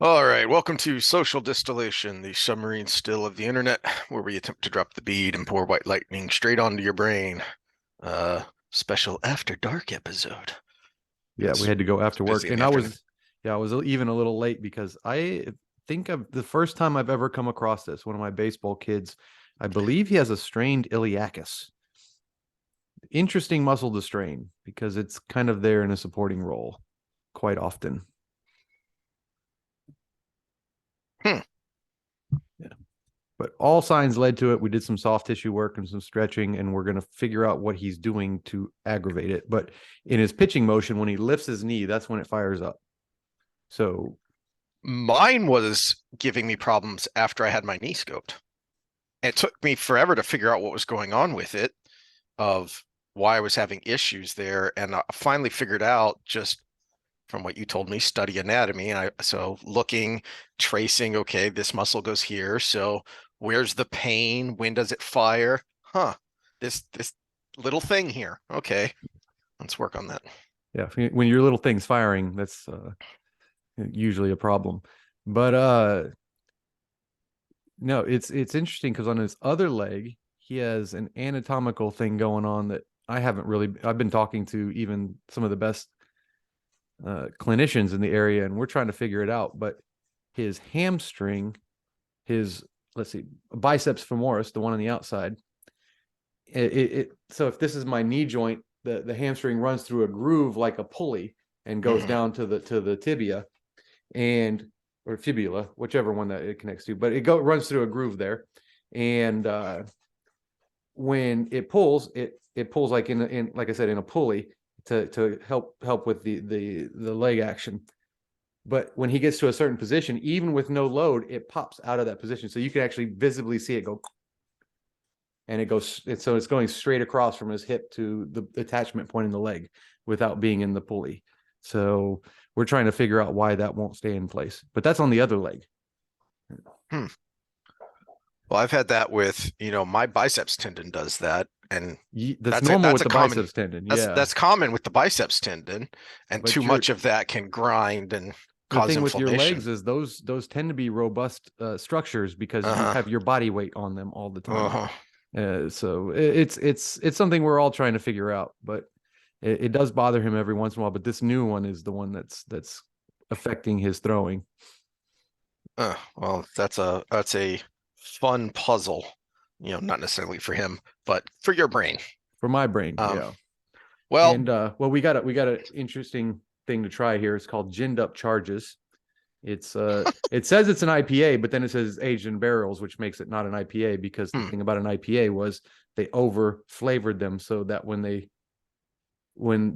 All right, welcome to Social Distillation, the submarine still of the internet, where we attempt to drop the bead and pour white lightning straight onto your brain. Uh, Special After Dark episode. Yeah, we It's had to go after work, busy in and the afternoon. I was even a little late because I think of the first time I've ever come across this. One of my baseball kids, I believe he has a strained iliacus. Interesting muscle to strain because it's kind of there in a supporting role quite often. Hmm. Yeah. But all signs led to it. We did some soft tissue work and some stretching, and we're going to figure out what he's doing to aggravate it. But in his pitching motion, when he lifts his knee, that's when it fires up. So Mine was giving me problems after I had my knee scoped. And it took me forever to figure out what was going on with it, of why I was having issues there. And I finally figured out just from what you told me, study anatomy. So looking, tracing, okay, this muscle goes here. So where's the pain? When does it fire? Huh. This little thing here. Okay, let's work on that. yeah, when your little thing's firing, that's usually a problem. But no, it's interesting because on his other leg, he has an anatomical thing going on that I haven't really. I've been talking to even some of the best clinicians in the area, and we're trying to figure it out. But his hamstring, his let's see, biceps femoris, the one on the outside. So if this is my knee joint, the hamstring runs through a groove like a pulley and goes Mhm. down to the tibia and or fibula, whichever one that it connects to, but runs through a groove there, and when it pulls, it pulls like in like I said in a pulley to help with the leg action. But when he gets to a certain position, even with no load, it pops out of that position, so you can actually visibly see it go, and so it's going straight across from his hip to the attachment point in the leg without being in the pulley. So we're trying to figure out why that won't stay in place. But that's on the other leg. Hmm. Well, I've had that with, my biceps tendon does that, and That's that's it. normal That's with a the common biceps tendon. that's Yeah. that's common with the biceps tendon, and too But much of that can grind and the cause thing with your inflammation. legs is those tend to be robust structures because you Uh-huh. have your body weight on them all the time. Uh-huh. So it's something we're all trying to figure out, but it does bother him every once in a while. But this new one is the one that's affecting his throwing. Well, that's a fun puzzle, not necessarily for him, but for your brain. For my brain. Um, Yeah. well, And well, we got an interesting thing to try here. It's called ginned up charges. It says it's an IPA, but then it says it's aged in barrels, which makes it not an IPA because the hmm, thing about an IPA was they over flavored them so that when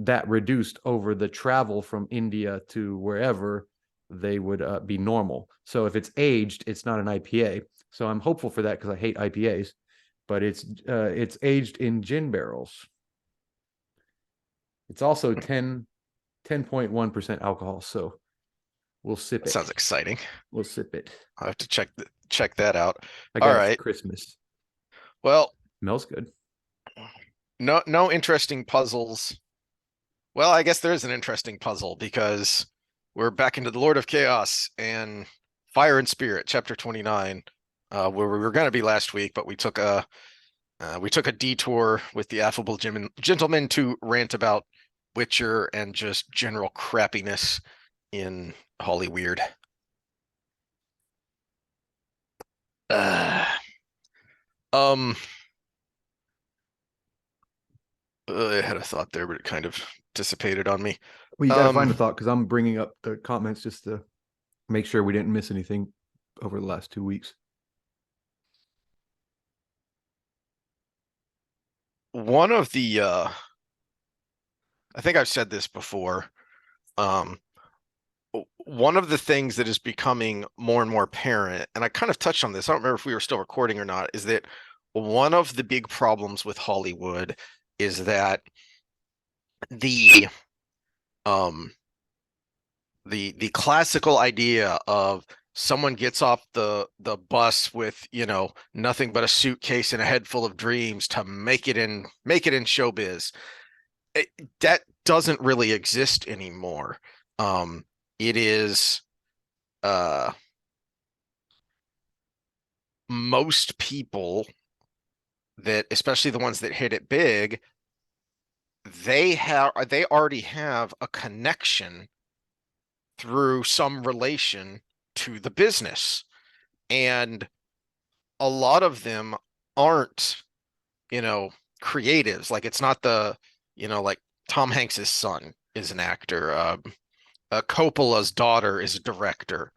that reduced over the travel from India to wherever, they would be normal. So if it's aged, it's not an IPA. So I'm hopeful for that because I hate IPAs, but it's aged in gin barrels. It's also 10.1% alcohol, so we'll sip that it. sounds exciting. We'll sip it. I'll have to check that out. I All got it for right. Christmas. Well, Smells good. no interesting puzzles. Well, I guess there is an interesting puzzle because we're back into the Lord of Chaos and Fire and Spirit, chapter 29, where we were going to be last week, but we took a detour with the affable gentleman to rant about Witcher and just general crappiness in Hollyweird. Uh, um, I had a thought there, but it kind of dissipated on me. Well, you got to Um, find a thought because I'm bringing up the comments just to make sure we didn't miss anything over the last 2 weeks. one of the I think I've said this before. Um, one of the things that is becoming more and more apparent, and I kind of touched on this, I don't remember if we were still recording or not, is that one of the big problems with Hollywood is that the um the classical idea of someone gets off the bus with, nothing but a suitcase and a head full of dreams to make it in showbiz. It, that doesn't really exist anymore. It is uh most people that, especially the ones that hit it big, they already have a connection through some relation to the business. And a lot of them aren't, you know, creatives. Like it's not like Tom Hanks's son is an actor. Coppola's daughter is a director.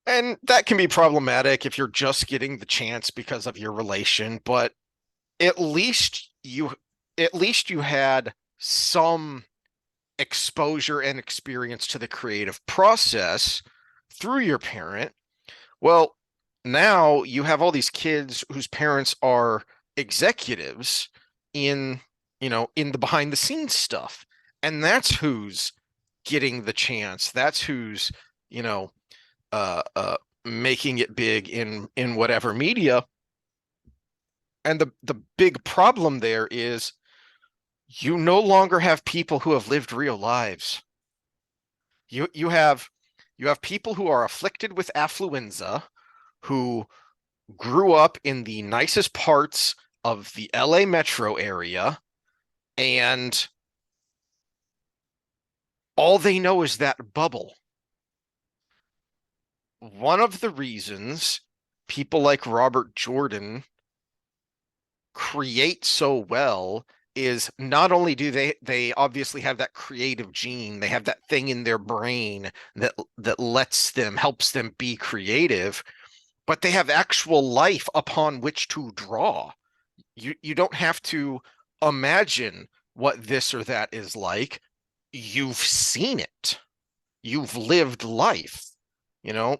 And that can be problematic if you're just getting the chance because of your relation, but at least you at least you had some exposure and experience to the creative process through your parent. Well, now you have all these kids whose parents are executives in, in the behind the scenes stuff. And that's who's getting the chance. That's who's, you know, making it big in whatever media. And the big problem there is you no longer have people who have lived real lives. You have people who are afflicted with affluenza, who grew up in the nicest parts of the LA metro area, and all they know is that bubble. One of the reasons people like Robert Jordan create so well is not only do they obviously have that creative gene, they have that thing in their brain that helps them be creative, but they have actual life upon which to draw. You don't have to imagine what this or that is like. You've seen it. You've lived life. You know,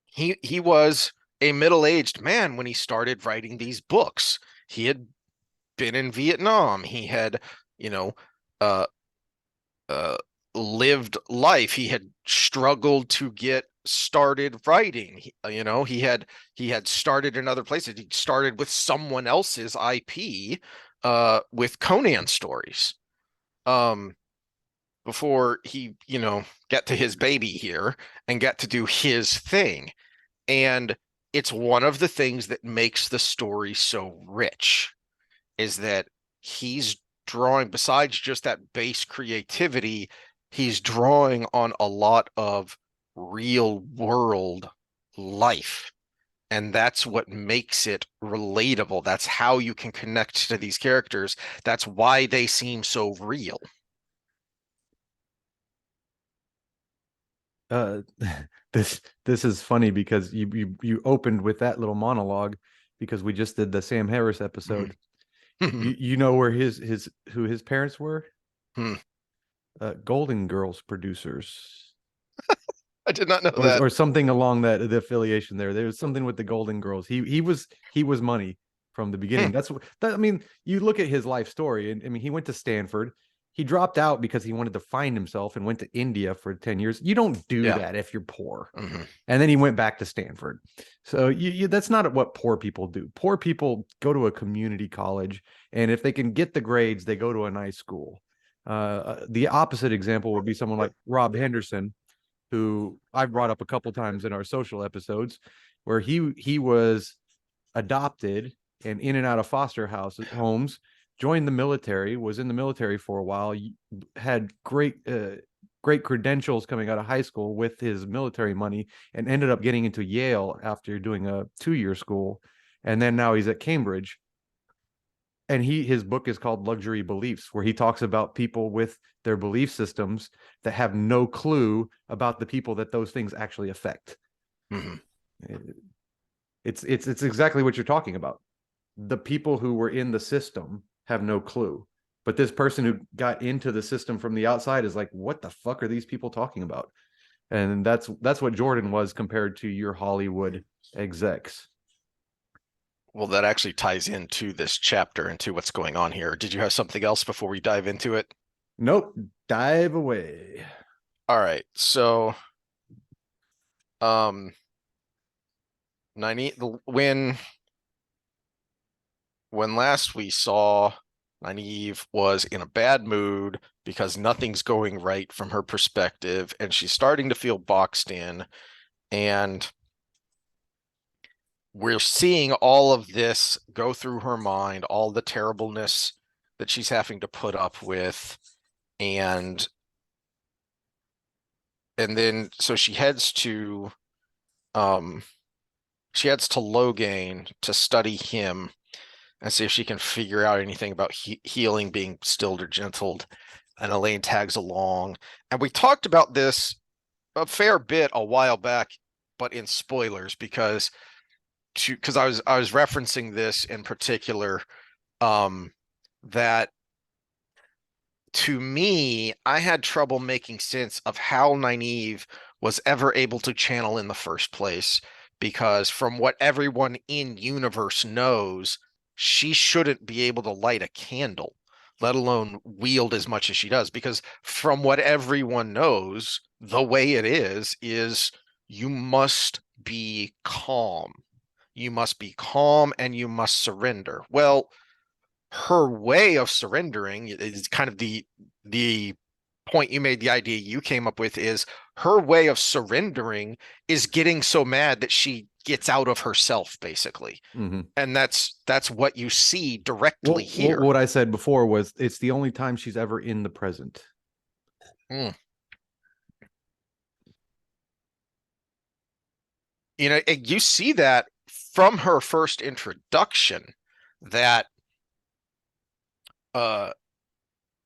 he was a middle-aged man when he started writing these books. He had been in Vietnam. He had, you know, uh, uh, lived life. He had struggled to get started writing. He had started in other places. He started with someone else's IP, with Conan stories. Um, before he, got to his baby here and got to do his thing. And it's one of the things that makes the story so rich is that he's drawing, besides just that base creativity, he's drawing on a lot of real world life. And that's what makes it relatable. That's how you can connect to these characters. That's why they seem so real. uh this is funny because you opened with that little monologue because we just did the Sam Harris episode. You know where his who his parents were? Golden Girls producers, I did not know or that. something along that, the affiliation there. There was something with the Golden Girls. He was money from the beginning. That's what that, I mean, you look at his life story, and I mean, he went to Stanford. He dropped out because he wanted to find himself and went to India for 10 years. You don't do Yeah. that if you're poor. Mhm. And then he went back to Stanford. So that's not what poor people do. Poor people go to a community college, and if they can get the grades, they go to a nice school. The opposite example would be someone like Rob Henderson, who I've brought up a couple times in our social episodes, where he was adopted and in and out of foster homes, joined the military, was in the military for a while, had great credentials coming out of high school with his military money, and ended up getting into Yale after doing a 2-year school, and then now he's at Cambridge. And his book is called Luxury Beliefs, where he talks about people with their belief systems that have no clue about the people that those things actually affect. Mhm. It's exactly what you're talking about. The people who were in the system have no clue, but this person who got into the system from the outside is like, what the fuck are these people talking about? And that's what Jordan was compared to your Hollywood execs. Well, that actually ties into this chapter, into what's going on here. Did you have something else before we dive into it? Nope, dive away. All right. So, um, Nyneave, when last we saw, Nyneave was in a bad mood because nothing's going right from her perspective, and she's starting to feel boxed in. And we're seeing all of this go through her mind, all the terribleness that she's having to put up with. And then so um she heads to Loghain to study him and see if she can figure out anything about healing being stilled or gentled. And Elaine tags along. And we talked about this a fair bit a while back, but in spoilers, because I was referencing this in particular, um, that to me, I had trouble making sense of how Nyneave was ever able to channel in the first place, because from what everyone in universe knows, she shouldn't be able to light a candle, let alone wield as much as she does. Because from what everyone knows, the way it is you must be calm. You must be calm and you must surrender. Well, her way of surrendering is kind of the point you made, the idea you came up with is her way of surrendering is getting so mad that she gets out of herself, basically. Mm-hmm. And that's what you see directly Well, here. what I said before was it's the only time she's ever in the present. Mm. You know, you see that from her first introduction, that uh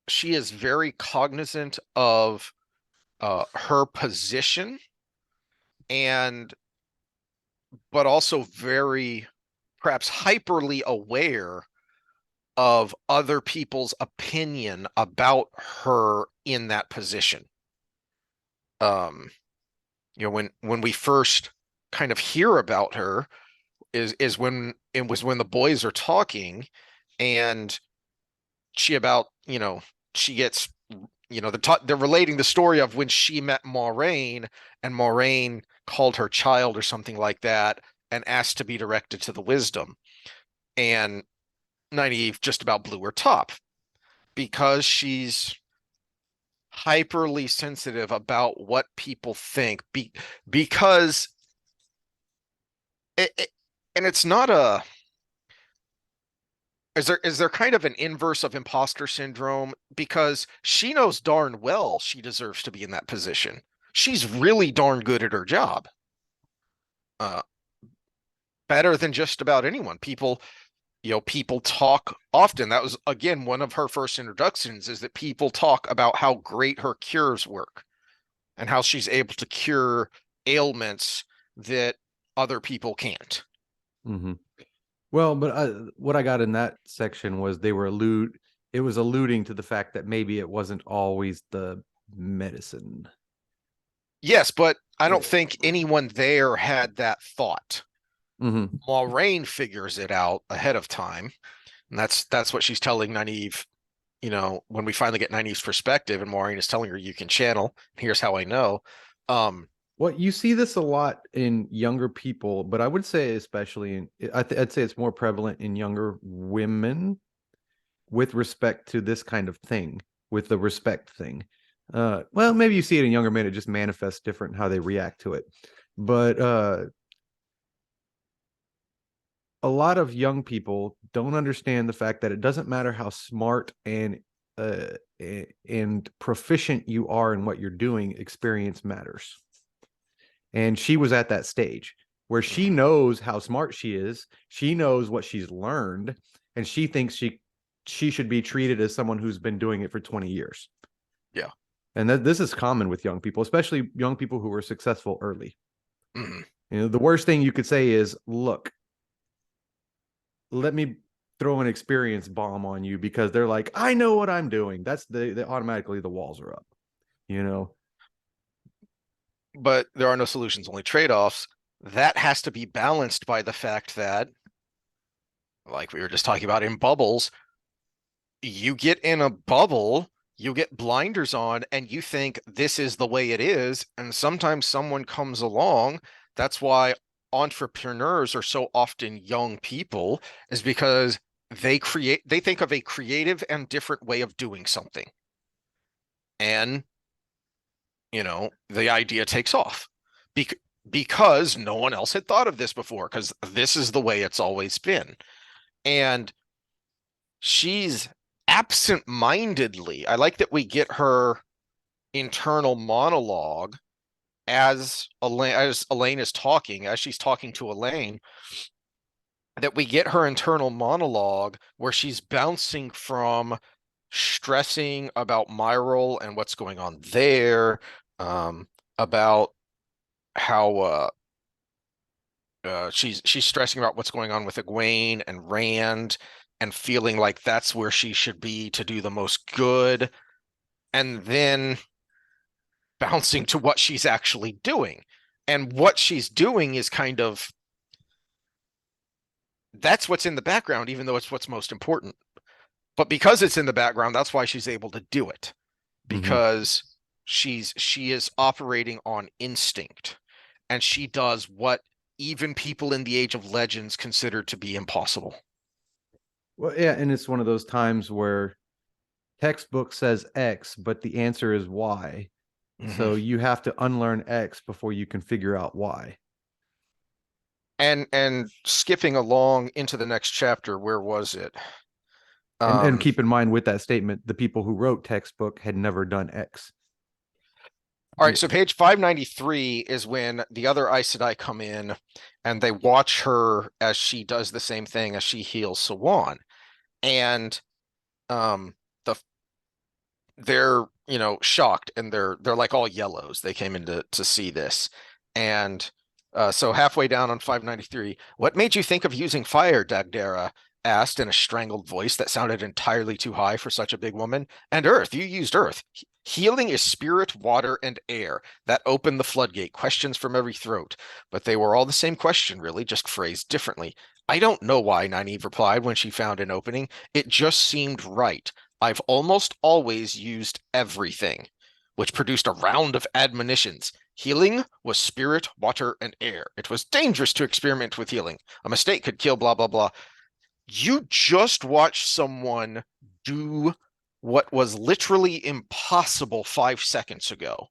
she is very cognizant of her position, and but also very perhaps hyperly aware of other people's opinion about her in that position. Um, when we first kind of hear about her is when it was when the boys are talking, and she about, she gets, they're relating the story of when she met Moraine, and Moraine called her child or something like that and asked to be directed to the wisdom. And Nynaeve just about blew her top because she's hyperly sensitive about what people think, because it, and it's not a is there kind of an inverse of imposter syndrome, because she knows darn well she deserves to be in that position. She's really darn good at her job. Uh, Better than just about anyone. People talk often. That was again one of her first introductions, is that people talk about how great her cures work and how she's able to cure ailments that other people can't. Mm-hmm. Well, but what I got in that section was it was alluding to the fact that maybe it wasn't always the medicine. Yes, but I don't think anyone there had that thought. Mm-hmm. Moraine figures it out ahead of time, and that's what she's telling Nynaeve. When we finally get Nynaeve's perspective, and Moraine is telling her, "You can channel. Here's how I know." Um, Well, you see this a lot in younger people, but I would say especially I'd say it's more prevalent in younger women with respect to this kind of thing, with the respect thing. Well, maybe you see it in younger men; it just manifests different how they react to it. But a lot of young people don't understand the fact that it doesn't matter how smart uh, and proficient you are in what you're doing, experience matters. And she was at that stage where she knows how smart she is, she knows what she's learned, and she thinks she should be treated as someone who's been doing it for 20 years. yeah. And this is common with young people, especially young people who were successful early. Mm-hmm. The worst thing you could say is, look, let me throw an experience bomb on you, because they're like, I know what I'm doing. That's the automatically the walls are up, you know. But there are no solutions, only trade-offs. That has to be balanced by the fact that, like we were just talking about in bubbles, you get in a bubble, you get blinders on, and you think this is the way it is. And sometimes someone comes along. That's why entrepreneurs are so often young people, is because they think of a creative and different way of doing something. And, the idea takes off Bec- because no one else had thought of this before, because this is the way it's always been. And she's absent-mindedly, I like that we get her internal monologue as Elaine is talking, as she's talking to Elaine, that we get her internal monologue where she's bouncing from stressing about Myril and what's going on there, about how she's stressing about what's going on with Egwene and Rand, and feeling like that's where she should be to do the most good, and then bouncing to what she's actually doing. And what she's doing is kind of that's what's in the background, even though it's what's most important. But because it's in the background, that's why she's able to do it, Mm-hmm. because she is operating on instinct, and she does what even people in the Age of Legends consider to be impossible. Well, yeah, and it's one of those times where textbook says X, but the answer is Y. Mm-hmm. So you have to unlearn X before you can figure out Y. And skipping along into the next chapter, where was it? And Um, keep in mind with that statement, the people who wrote textbook had never done X. all right, so page 593 is when the other Aes Sedai come in and they watch her as she does the same thing as she heals Sawan. And um the they're shocked, and they're like all yellows. They came in to see this. And so halfway down on 593, what made you think of using fire? Dagdara asked in a strangled voice that sounded entirely too high for such a big woman. And earth, you used earth. Healing is spirit, water, and air. That opened the floodgate. Questions from every throat, but they were all the same question, really, just phrased differently. I don't know why, Nynaeve replied when she found an opening. It just seemed right. I've almost always used everything, which produced a round of admonitions. Healing was spirit, water, and air. It was dangerous to experiment with healing. A mistake could kill, blah, blah, blah. You just watched someone do what was literally impossible 5 seconds ago.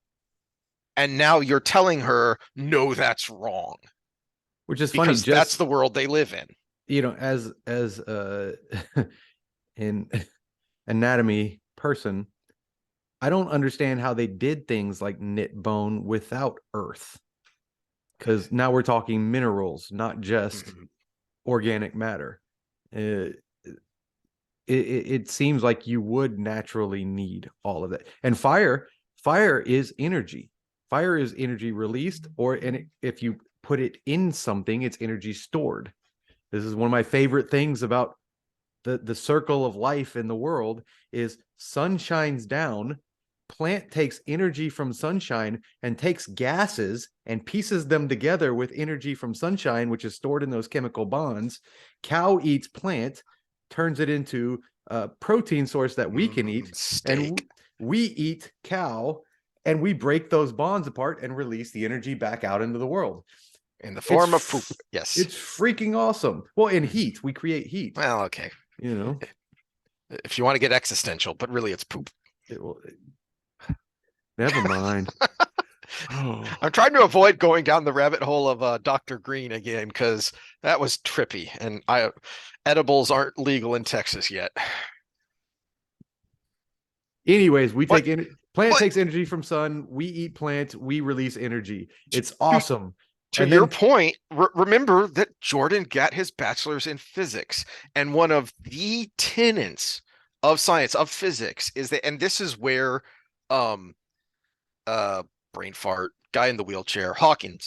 And now you're telling her, no, that's wrong, Which is funny, because that's just the world they live in. as an anatomy person, I don't understand how they did things like knit bone without earth. Because now we're talking minerals, not just Mhm. organic matter. Uh, it seems like you would naturally need all of that. And fire is energy. Fire is energy released, if you put it in something, it's energy stored. This is one of my favorite things about the circle of life in the world is sun shines down, plant takes energy from sunshine and takes gases and pieces them together with energy from sunshine, which is stored in those chemical bonds. Cow eats plant, turns it into a protein source that we can eat, and Steak we eat cow, and we break those bonds apart and release the energy back out into the world. in the form of poop. It's Yes. it's freaking awesome. Well, in Mhm. heat, we create heat. Well, okay. You know, If you want to get existential, but really it's poop. it will. Never mind. Oh, I'm trying to avoid going down the rabbit hole of Dr. Green again, because that was trippy, and I edibles aren't legal in Texas yet. anyways, we But take plant but takes energy from sun. We eat plant. We release energy. It's to, awesome. to And your then point, remember that Jordan got his bachelor's in physics, and one of the tenets of science of physics is that, and this is where um uh brain fart guy in the wheelchair Hawking,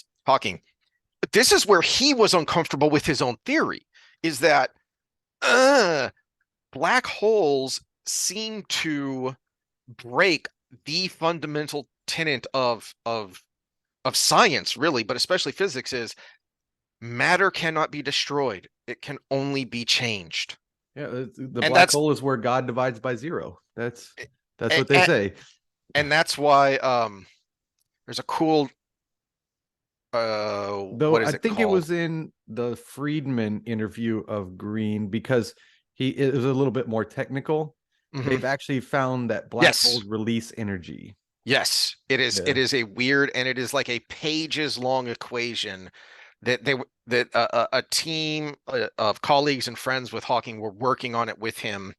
this is where he was uncomfortable with his own theory, is that uh black holes seem to break the fundamental tenet of science, really, but especially physics, is matter cannot be destroyed. It can only be changed. yeah, the And black that's hole is where God divides by zero. That's what they and, say. and that's why there's a cool Though what I is it think it called? was in the Friedman interview of Green because it was a little bit more technical. Hmm. They've actually found that black Yes. holes release energy. Yes, it is. Yeah. It is a weird, and it is like a pages long equation that a team of colleagues and friends with Hawking were working on it with him,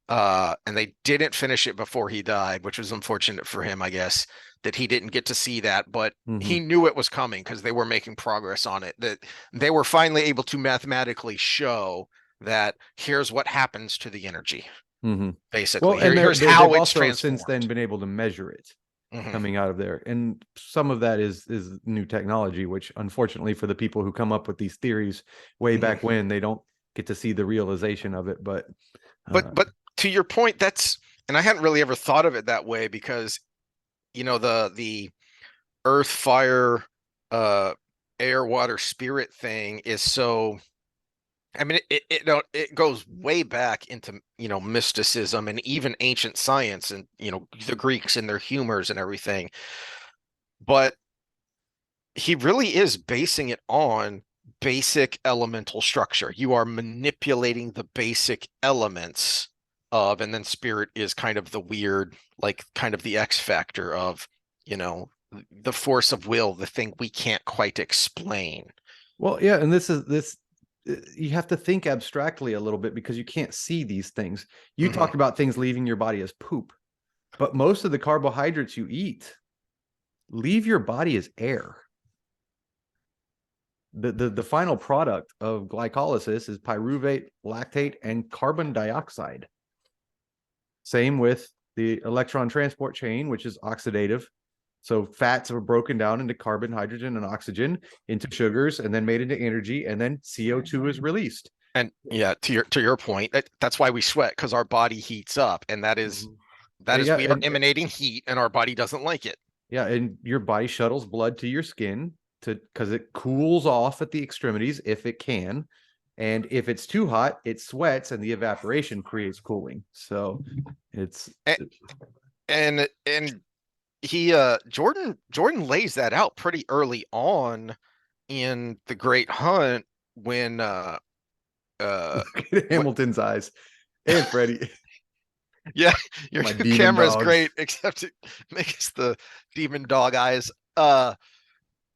and they didn't finish it before he died, which was unfortunate for him, I guess, that he didn't get to see that, but Hmm. he knew it was coming because they were making progress on it, that they were finally able to mathematically show that here's what happens to the energy, Hmm. basically. Well, and Here's they've how it's also since then transformed. been able to measure it Hmm. coming out of there, and some of that is new technology, which unfortunately for the people who come up with these theories way Hmm. back when, they don't get to see the realization of it. But But to your point, that's, and I hadn't really ever thought of it that way because the earth, fire, uh, air, water, spirit thing is so. I mean, it goes way back into mysticism and even ancient science and the Greeks and their humors and everything. But he really is basing it on basic elemental structure. You are manipulating the basic elements of, and then spirit is kind of the weird, like kind of the X factor of, you know, the force of will, the thing we can't quite explain. well, yeah, and this you have to think abstractly a little bit because you can't see these things. You Hmm. talked about things leaving your body as poop, but most of the carbohydrates you eat leave your body as air. The final product of glycolysis is pyruvate, lactate, and carbon dioxide. Same with the electron transport chain, which is oxidative. So fats are broken down into carbon, hydrogen, and oxygen into sugars and then made into energy, and then CO2 is released. And yeah, to your point, that's why we sweat, because our body heats up, and that is Mhm. that is Yeah, we are emanating heat, and our body doesn't like it. yeah, and your body shuttles blood to your skin to because it cools off at the extremities if it can. And if it's too hot, it sweats and the evaporation creates cooling. So it's And he Jordan lays that out pretty early on in The Great Hunt when uh look at what Hamilton's eyes. And Freddie, yeah, your my new demon camera is great, dogs. except it makes the demon dog eyes.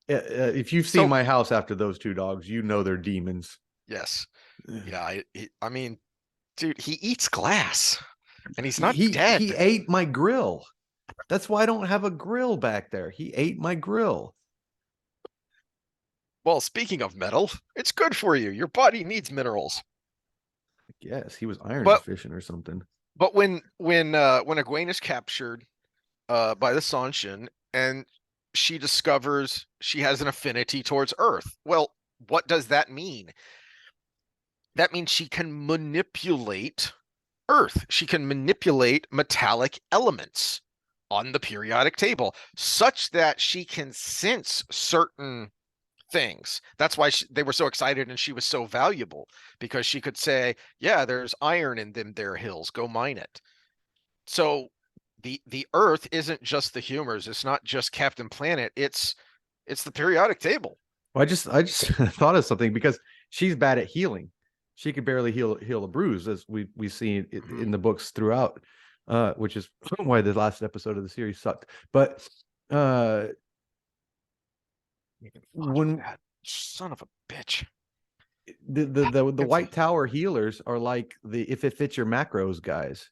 If you've seen So my house after those two dogs, you know they're demons. yes. Yeah, I mean, dude, he eats glass and he's not He dead. ate my grill. That's why I don't have a grill back there. He ate my grill. Well, speaking of metal, it's good for you. Your body needs minerals. Yes, he was iron But deficient or something. when Egwene is captured by the Sanshin, and she discovers she has an affinity towards Earth. Well, what does that mean? That means she can manipulate Earth. She can manipulate metallic elements on the periodic table such that she can sense certain things. That's why they were so excited and she was so valuable, because she could say, yeah, there's iron in them there hills, go mine it. So the Earth isn't just the humors. It's not just Captain Planet. It's the periodic table. Well, I just thought of something because she's bad at healing. She could barely heal a bruise, as we see it Mhm. in the books throughout, which is why the last episode of the series sucked. But uh, Fuck when that son of a bitch. the It's White Tower healers are like the if it fits your macros guys,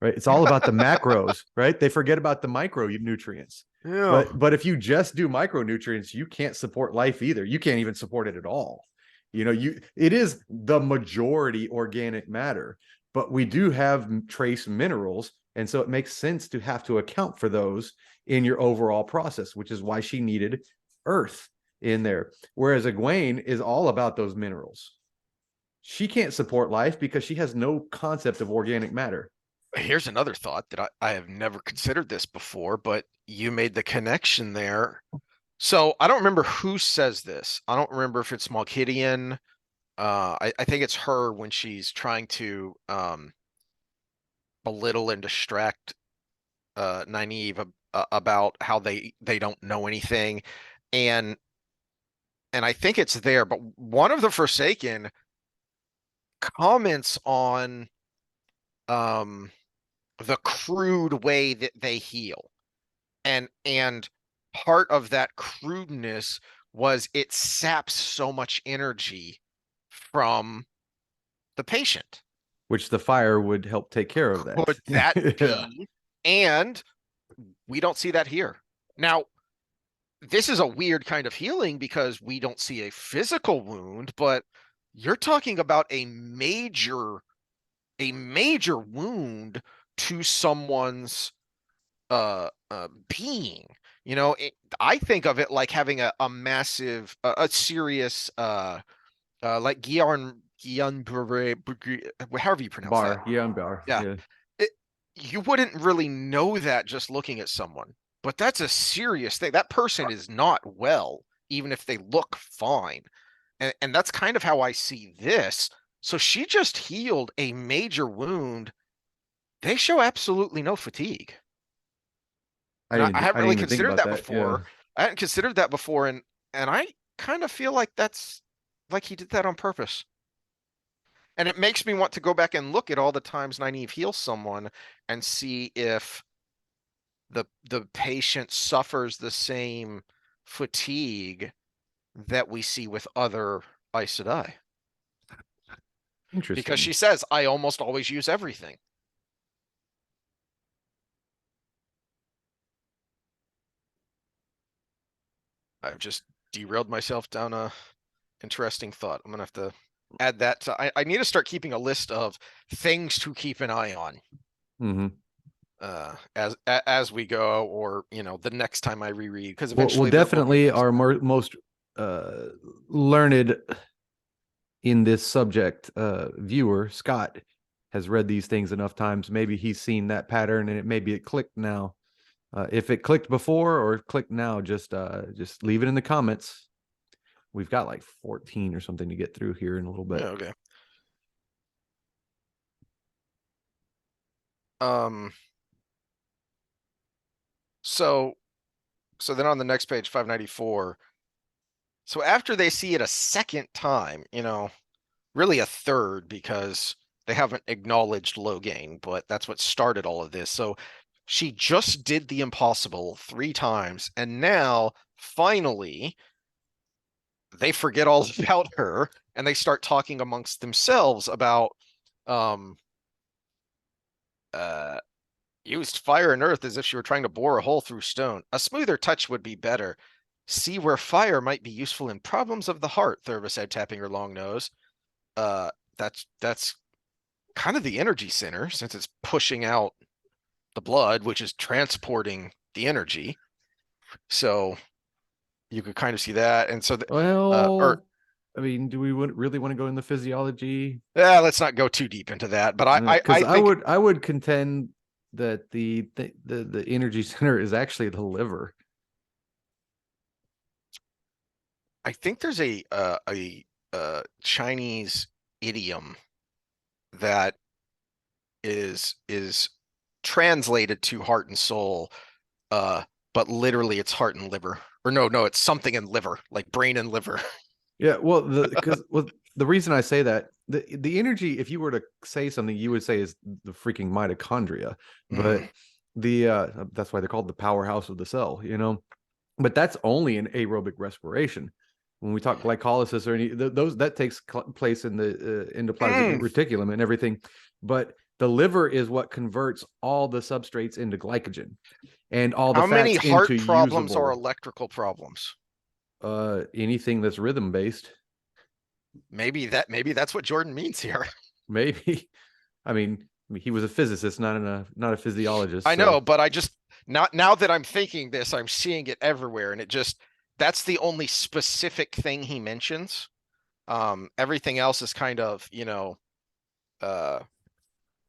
right? It's all about the macros, right? They forget about the micronutrients. yeah. But if you just do micronutrients, you can't support life either. You can't even support it at all. You it is the majority organic matter, but we do have trace minerals, and so it makes sense to have to account for those in your overall process, which is why she needed earth in there. Whereas Egwene is all about those minerals. She can't support life because she has no concept of organic matter. Here's another thought that I have never considered this before, but you made the connection there. So I don't remember who says this. I don't remember if it's Malkidian. I think it's her when she's trying to belittle and distract Nynaeve about how they don't know anything, and and I think it's there. But one of the Forsaken comments on the crude way that they heal. And part of that crudeness was it saps so much energy from the patient. Which the fire would help take care of that. Could that Yeah. be? And we don't see that here. Now, this is a weird kind of healing because we don't see a physical wound, but you're talking about a major wound to someone's being. I think of it like having a massive a serious like Guillain however you pronounce that. Bar. Yeah, I'm bar. Yeah. Yeah. It, you wouldn't really know that just looking at someone, but that's a serious thing. That person is not well, even if they look fine. And that's kind of how I see this. So she just healed a major wound. They show absolutely no fatigue. And I haven't I didn't really even think considered about that that. Yeah. before. I hadn't considered that before, and I kind of feel like that's like he did that on purpose. And it makes me want to go back and look at all the times Nynaeve heals someone and see if the patient suffers the same fatigue that we see with other Aes Sedai. Because Interesting. she says, I almost always use everything. I've just derailed myself down a interesting thought. I'm gonna have to add that to, I need to start keeping a list of things to keep an eye on Hmm. as we go, or the next time I reread, because Well, eventually there will be definitely things. our most learned in this subject viewer, Scott, has read these things enough times. Maybe he's seen that pattern, and maybe it clicked now. If it clicked before or clicked now, just leave it in the comments. We've got like 14 or something to get through here in a little bit. Yeah, okay. Um so so then on the next page, 594. So after they see it a second time, really a third, because they haven't acknowledged Logain, but that's what started all of this. So she just did the impossible 3 times, and now finally they forget all about her and they start talking amongst themselves about um uh used fire and earth as if she were trying to bore a hole through stone. A smoother touch would be better. See where fire might be useful in problems of the heart, Thurva said, tapping her long nose. Uh that's kind of the energy center, since it's pushing out the blood, which is transporting the energy. So you could kind of see that. And so or Well, I mean, do we really want to go in the physiology? let's not go too deep into that. But I Because think I would contend that the energy center is actually the liver. I think there's a Chinese idiom that is translated to heart and soul, uh, but literally it's heart and liver. Or no, it's something in liver, like brain and liver. Yeah, well, the reason I say that the energy, if you were to say something, you would say is the freaking mitochondria, but Mm. the that's why they're called the powerhouse of the cell, you know. But that's only in aerobic respiration. When we talk glycolysis or any those that takes place in the endoplasmic Mm. reticulum and everything, but the liver is what converts all the substrates into glycogen and all the How many fats into heart problems are usable electrical problems? anything that's rhythm based. Maybe that's what Jordan means here. Maybe. I mean, he was a physicist, not a physiologist. I know, So but I just, now that I'm thinking this, I'm seeing it everywhere, and that's the only specific thing he mentions. Everything else is kind of, uh,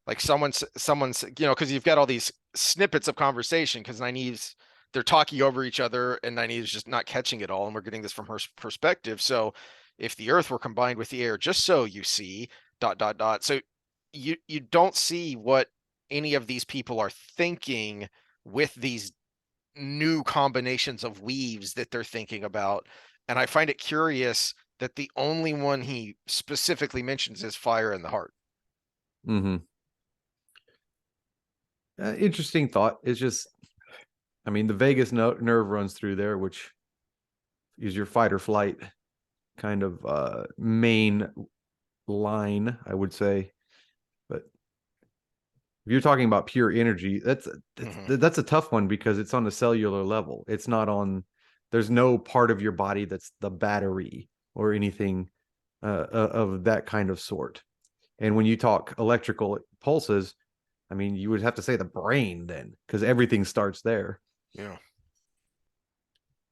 like someone's, because you've got all these snippets of conversation, because Nynaeve's they're talking over each other, and Nynaeve's just not catching it all, and we're getting this from her perspective. So if the earth were combined with the air, just so you see, dot dot dot. So you don't see what any of these people are thinking with these new combinations of weaves that they're thinking about. And I find it curious that the only one he specifically mentions is fire in the heart. mhm. Interesting thought. It's just, I mean, the vagus nerve runs through there, which is your fight or flight kind of main line, I would say. But if you're talking about pure energy, Hmm. that's a tough one because it's on a cellular level. It's not on. There's no part of your body that's the battery or anything of that kind of sort. And when you talk electrical pulses, I mean, you would have to say the brain then, because everything starts there. Yeah.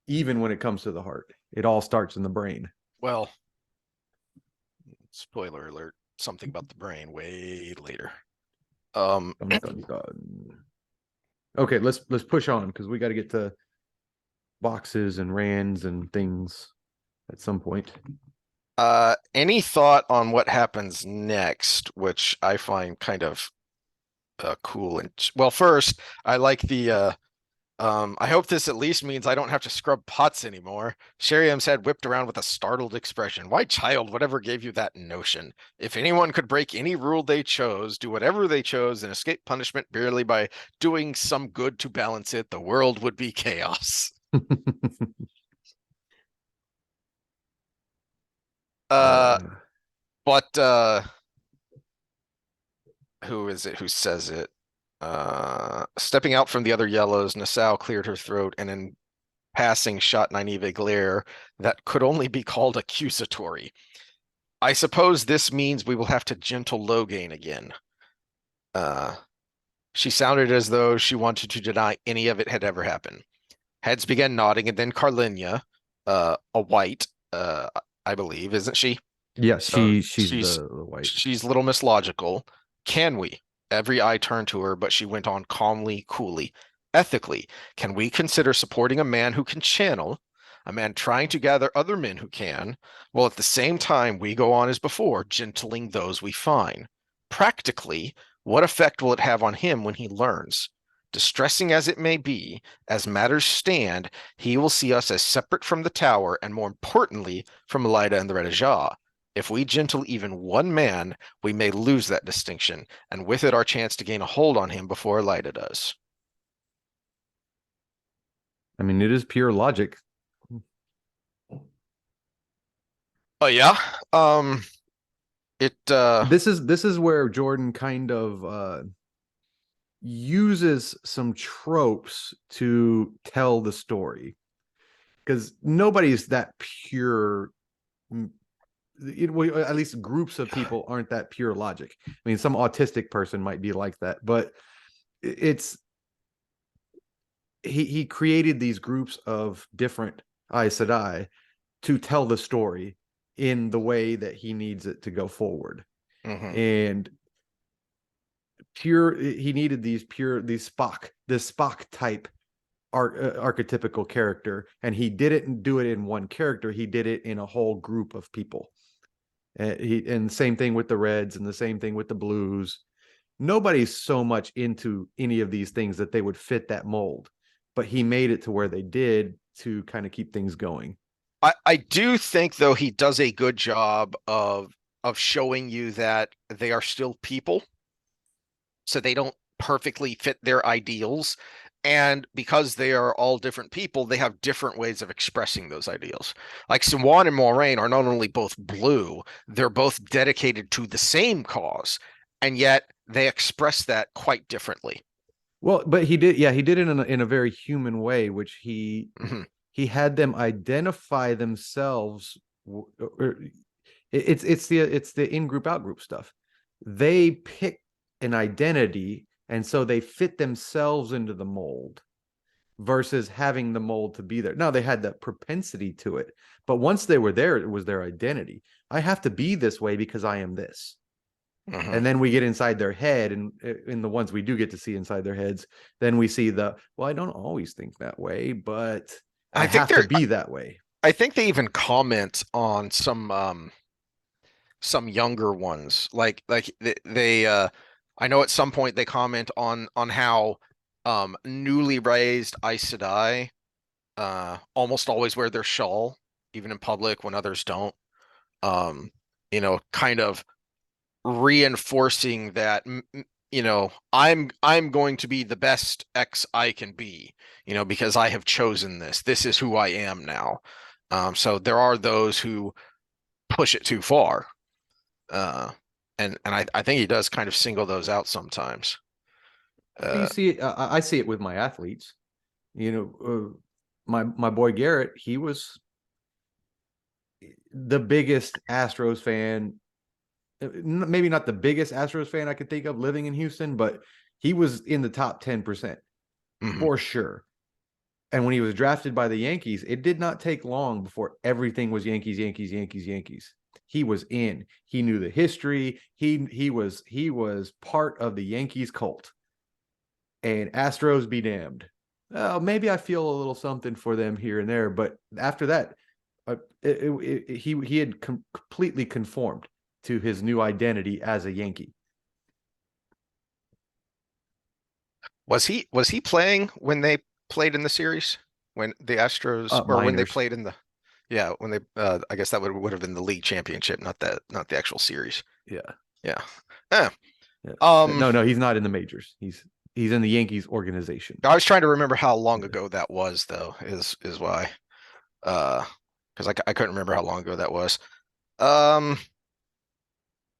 Even when it comes to the heart, it all starts in the brain. Well, spoiler alert, something about the brain way later. Dun, dun, dun. Okay, let's push on because we got to get to boxes and rands and things at some point. Any thought on what happens next, which I find kind of cool and well, first, I like the I hope this at least means I don't have to scrub pots anymore. Sheriam's head whipped around with a startled expression. Why, child, whatever gave you that notion? If anyone could break any rule they chose, do whatever they chose, and escape punishment merely by doing some good to balance it, the world would be chaos. Uh, uh, but who is it who says it? Stepping out from the other yellows, Nassau cleared her throat and in passing shot Nyneave a glare that could only be called accusatory. I suppose this means we will have to gentle Logain again. Uh, she sounded as though she wanted to deny any of it had ever happened. Heads began nodding, and then Carlinia, a white, I believe, isn't she? yeah, So she's the white. she's Little Miss Logical. Can we? Every eye turned to her, but she went on calmly, coolly. Ethically, can we consider supporting a man who can channel, a man trying to gather other men who can, while at the same time we go on as before, gentling those we find? Practically, what effect will it have on him when he learns? Distressing as it may be, as matters stand, he will see us as separate from the tower, and more importantly, from Elida and the Red Ajah. If we gentle even one man, we may lose that distinction, and with it our chance to gain a hold on him before Elida does. I mean, it is pure logic. Oh yeah. Um it This is where Jordan kind of uses some tropes to tell the story because nobody's that pure. At least groups of people aren't that pure logic. I mean, some autistic person might be like that, but it's he created these groups of different Aes Sedai to tell the story in the way that he needs it to go forward. mhm. And he needed these Spock type archetypical character, and he didn't do it in one character. He did it in a whole group of people. And same thing with the Reds, and the same thing with the Blues. Nobody's so much into any of these things that they would fit that mold, but he made it to where they did to kind of keep things going. I do think though he does a good job of showing you that they are still people, so they don't perfectly fit their ideals. And because they are all different people, they have different ways of expressing those ideals. Like Siwan and Moraine are not only both blue, they're both dedicated to the same cause, and yet they express that quite differently. Well, but he did it in a very human way, which Mhm. he had them identify themselves. It's the in group out group stuff. They pick an identity, and so they fit themselves into the mold versus having the mold to be there. Now they had that propensity to it, but once they were there, it was their identity. I have to be this way because I am this. Mhm. And then we get inside their head, and in the ones we do get to see inside their heads, then we see well, I don't always think that way, but And I have to be that way. I think they even comment on some younger ones. Like they I know at some point they comment on how newly raised Aes Sedai almost always wear their shawl, even in public when others don't. Um, kind of reinforcing that I'm going to be the best X I can be, because I have chosen this. This is who I am now. So there are those who push it too far. Uh, and I think he does kind of single those out sometimes. You Uh, see it, I see it with my athletes. My boy Garrett, he was the biggest Astros fan. Maybe not the biggest Astros fan I could think of living in Houston, but he was in the top 10% mhm. for sure. And when he was drafted by the Yankees, it did not take long before everything was Yankees, Yankees, Yankees, Yankees. He was in. He knew the history. He was part of the Yankees cult. And Astros be damned. Maybe I feel a little something for them here and there, but after that, he had completely conformed to his new identity as a Yankee. Was he playing when they played in the series? When the Astros, or when they Minors, played in the, yeah, when they I guess that would have been the league championship, not the actual series. yeah, Yeah. Eh, yeah. um No, he's not in the majors. He's in the Yankees organization. I was trying to remember how long Yeah. ago that was though, is why. Uh because I couldn't remember how long ago that was. Um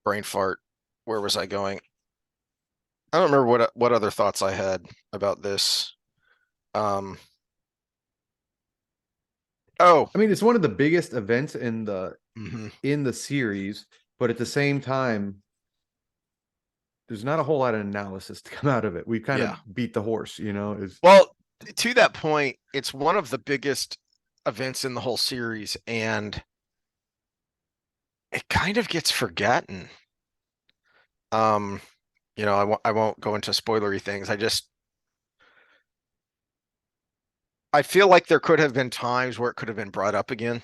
Brain fart. Where was I going? I don't remember what other thoughts I had about this. Um oh, I mean, it's one of the biggest events in the mhm. in the series, but at the same time, there's not a whole lot of analysis to come out of it. We kind of Yeah. beat the horse, is Well, to that point, it's one of the biggest events in the whole series, and it kind of gets forgotten. Um, I won't go into spoilery things. I feel like there could have been times where it could have been brought up again.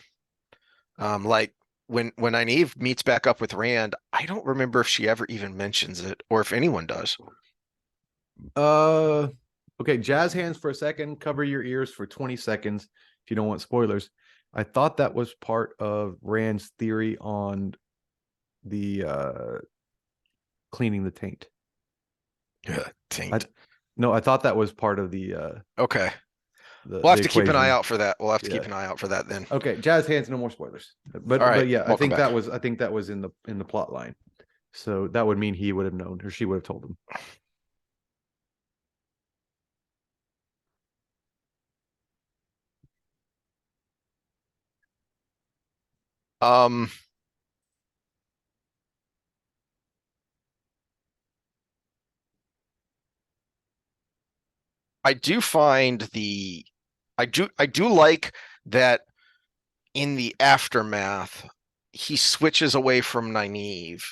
Like when Nyneave meets back up with Rand, I don't remember if she ever even mentions it or if anyone does. uh okay, jazz hands for a second, cover your ears for 20 seconds if you don't want spoilers. I thought that was part of Rand's theory on the cleaning the taint. Yeah, I taint. No, I thought that was part of Okay. the We'll the have to keep an eye equation. out for that. We'll have to Yeah. keep an eye out for that then. Okay, jazz hands, no more spoilers. All But right, yeah, welcome back. I think that was in the plot line. So that would mean he would have known or she would have told him. Um, I do find I do like that in the aftermath, he switches away from Nynaeve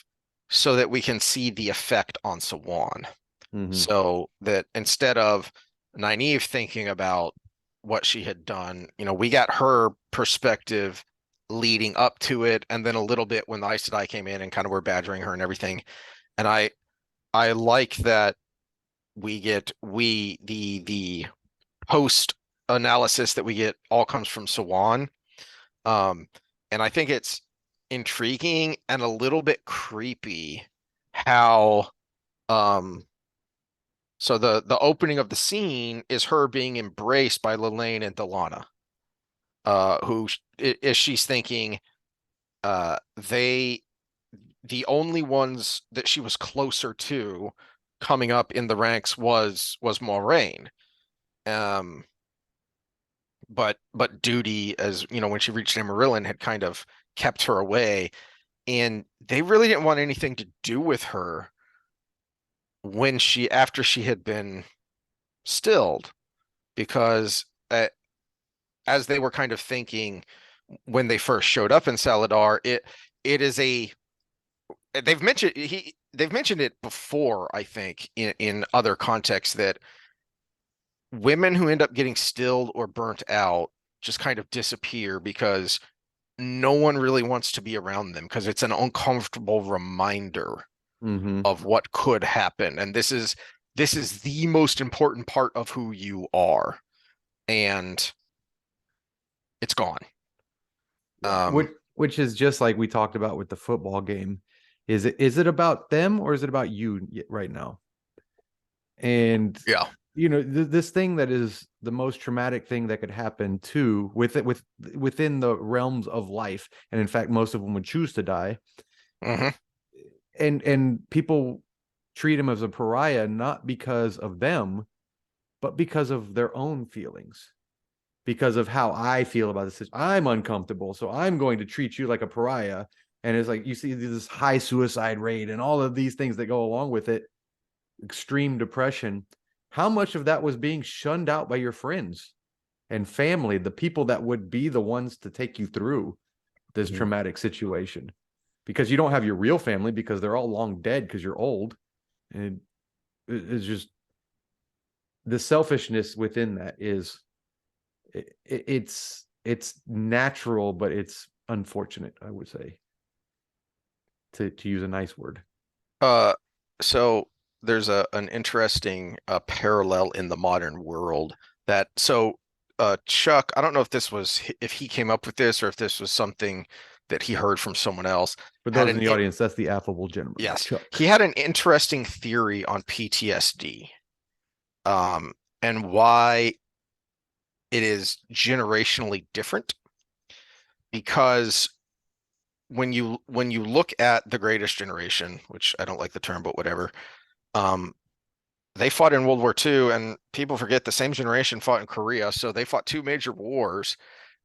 so that we can see the effect on Sawan. Mm-hmm. So that instead of Nynaeve thinking about what she had done, we got her perspective leading up to it, and then a little bit when the Aes Sedai came in and kind of were badgering her and everything. And I like that the post analysis that we get all comes from Sawan. Um, and I think it's intriguing and a little bit creepy how so the opening of the scene is her being embraced by Lelaine and Delana, who is she's thinking they the only ones that she was closer to coming up in the ranks was Moraine. Um, but Duty, as when she reached Amarillan, had kind of kept her away, and they really didn't want anything to do with her when after she had been stilled, because as they were kind of thinking when they first showed up in Saladar, it is a they've mentioned it before, I think, in other contexts, that women who end up getting stilled or burnt out just kind of disappear because no one really wants to be around them because it's an uncomfortable reminder Mm-hmm. of what could happen. And this is the most important part of who you are, and it's gone. Yeah. Which Um, which is just like we talked about with the football game. Is it about them or is it about you right now? And Yeah. this thing that is the most traumatic thing that could happen to within the realms of life, and in fact most of them would choose to die, Hmm. and people treat him as a pariah not because of them, but because of their own feelings, because of how I feel about this. I'm uncomfortable, so I'm going to treat you like a pariah. And it's like you see this high suicide rate and all of these things that go along with it, extreme depression. How much of that was being shunned out by your friends and family, the people that would be the ones to take you through this Mhm. traumatic situation? Because you don't have your real family because they're all long dead because you're old. And it's just the selfishness within that is it's natural, but it's unfortunate, I would say, to use a nice word. Uh, so there's an interesting parallel in the modern world that Chuck, I don't know if if he came up with this or if this was something that he heard from someone else. For Had those in an the it, audience, that's the affable gentleman, yes, he Chuck. had an interesting theory on PTSD, um, and why it is generationally different. Because when you look at the greatest generation, which I don't like the term, but whatever, um, they fought in World War II, and people forget the same generation fought in Korea, so they fought two major wars.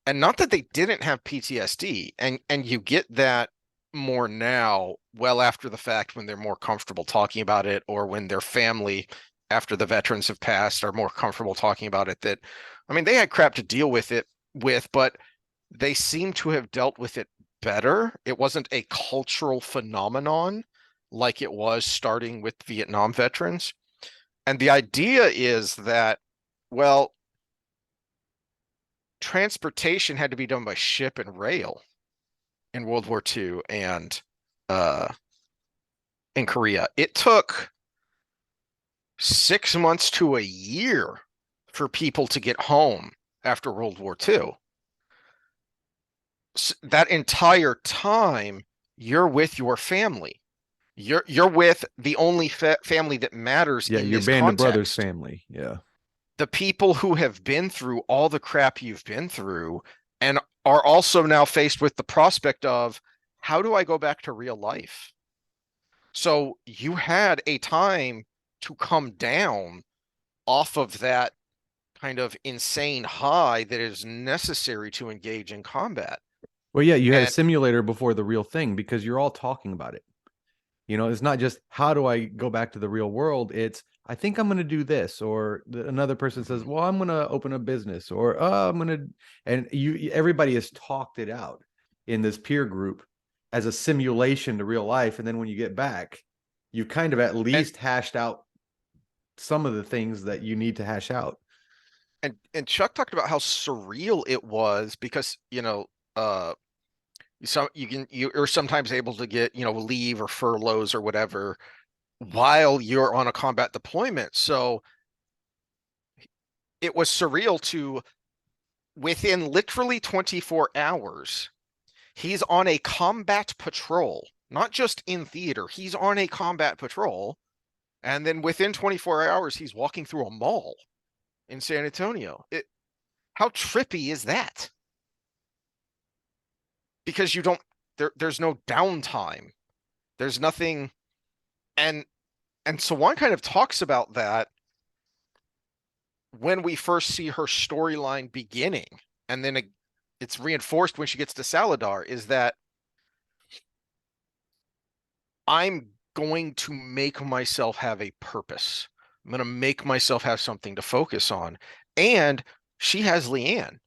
And not that they didn't have PTSD, and you get that more now, well after the fact, when they're more comfortable talking about it, or when their family, after the veterans have passed, are more comfortable talking about it. That, I mean, they had crap to deal with, but they seem to have dealt with it better. It wasn't a cultural phenomenon like it was starting with Vietnam veterans. And the idea is that, well, transportation had to be done by ship and rail in World War II and uh, in Korea. It took 6 months to a year for people to get home after World War II. That entire time, you're with your family. You're with the only family that matters Yeah, in your this band of brothers context. family. Yeah. The people who have been through all the crap you've been through and are also now faced with the prospect of, how do I go back to real life? So you had a time to come down off of that kind of insane high that is necessary to engage in combat. Well, yeah, you had a And simulator before the real thing because you're all talking about it. It's not just how do I go back to the real world? It's I think I'm going to do this, or another person says, Mhm. "Well, I'm going to open a business," or I'm going to, and everybody has talked it out in this peer group as a simulation to real life, and then when you get back, you kind of at and least hashed out some of the things that you need to hash out. and Chuck talked about how surreal it was because, you're sometimes able to get, leave or furloughs or whatever while you're on a combat deployment. So it was surreal to, within literally 24 hours, he's on a combat patrol, not just in theater, he's on a combat patrol. And then within 24 hours, he's walking through a mall in San Antonio. How trippy is that? Because there's no downtime. There's nothing. And so one kind of talks about that when we first see her storyline beginning, and then it's reinforced when she gets to Saladar, is that I'm going to make myself have a purpose. I'm going to make myself have something to focus on. And she has Leanne.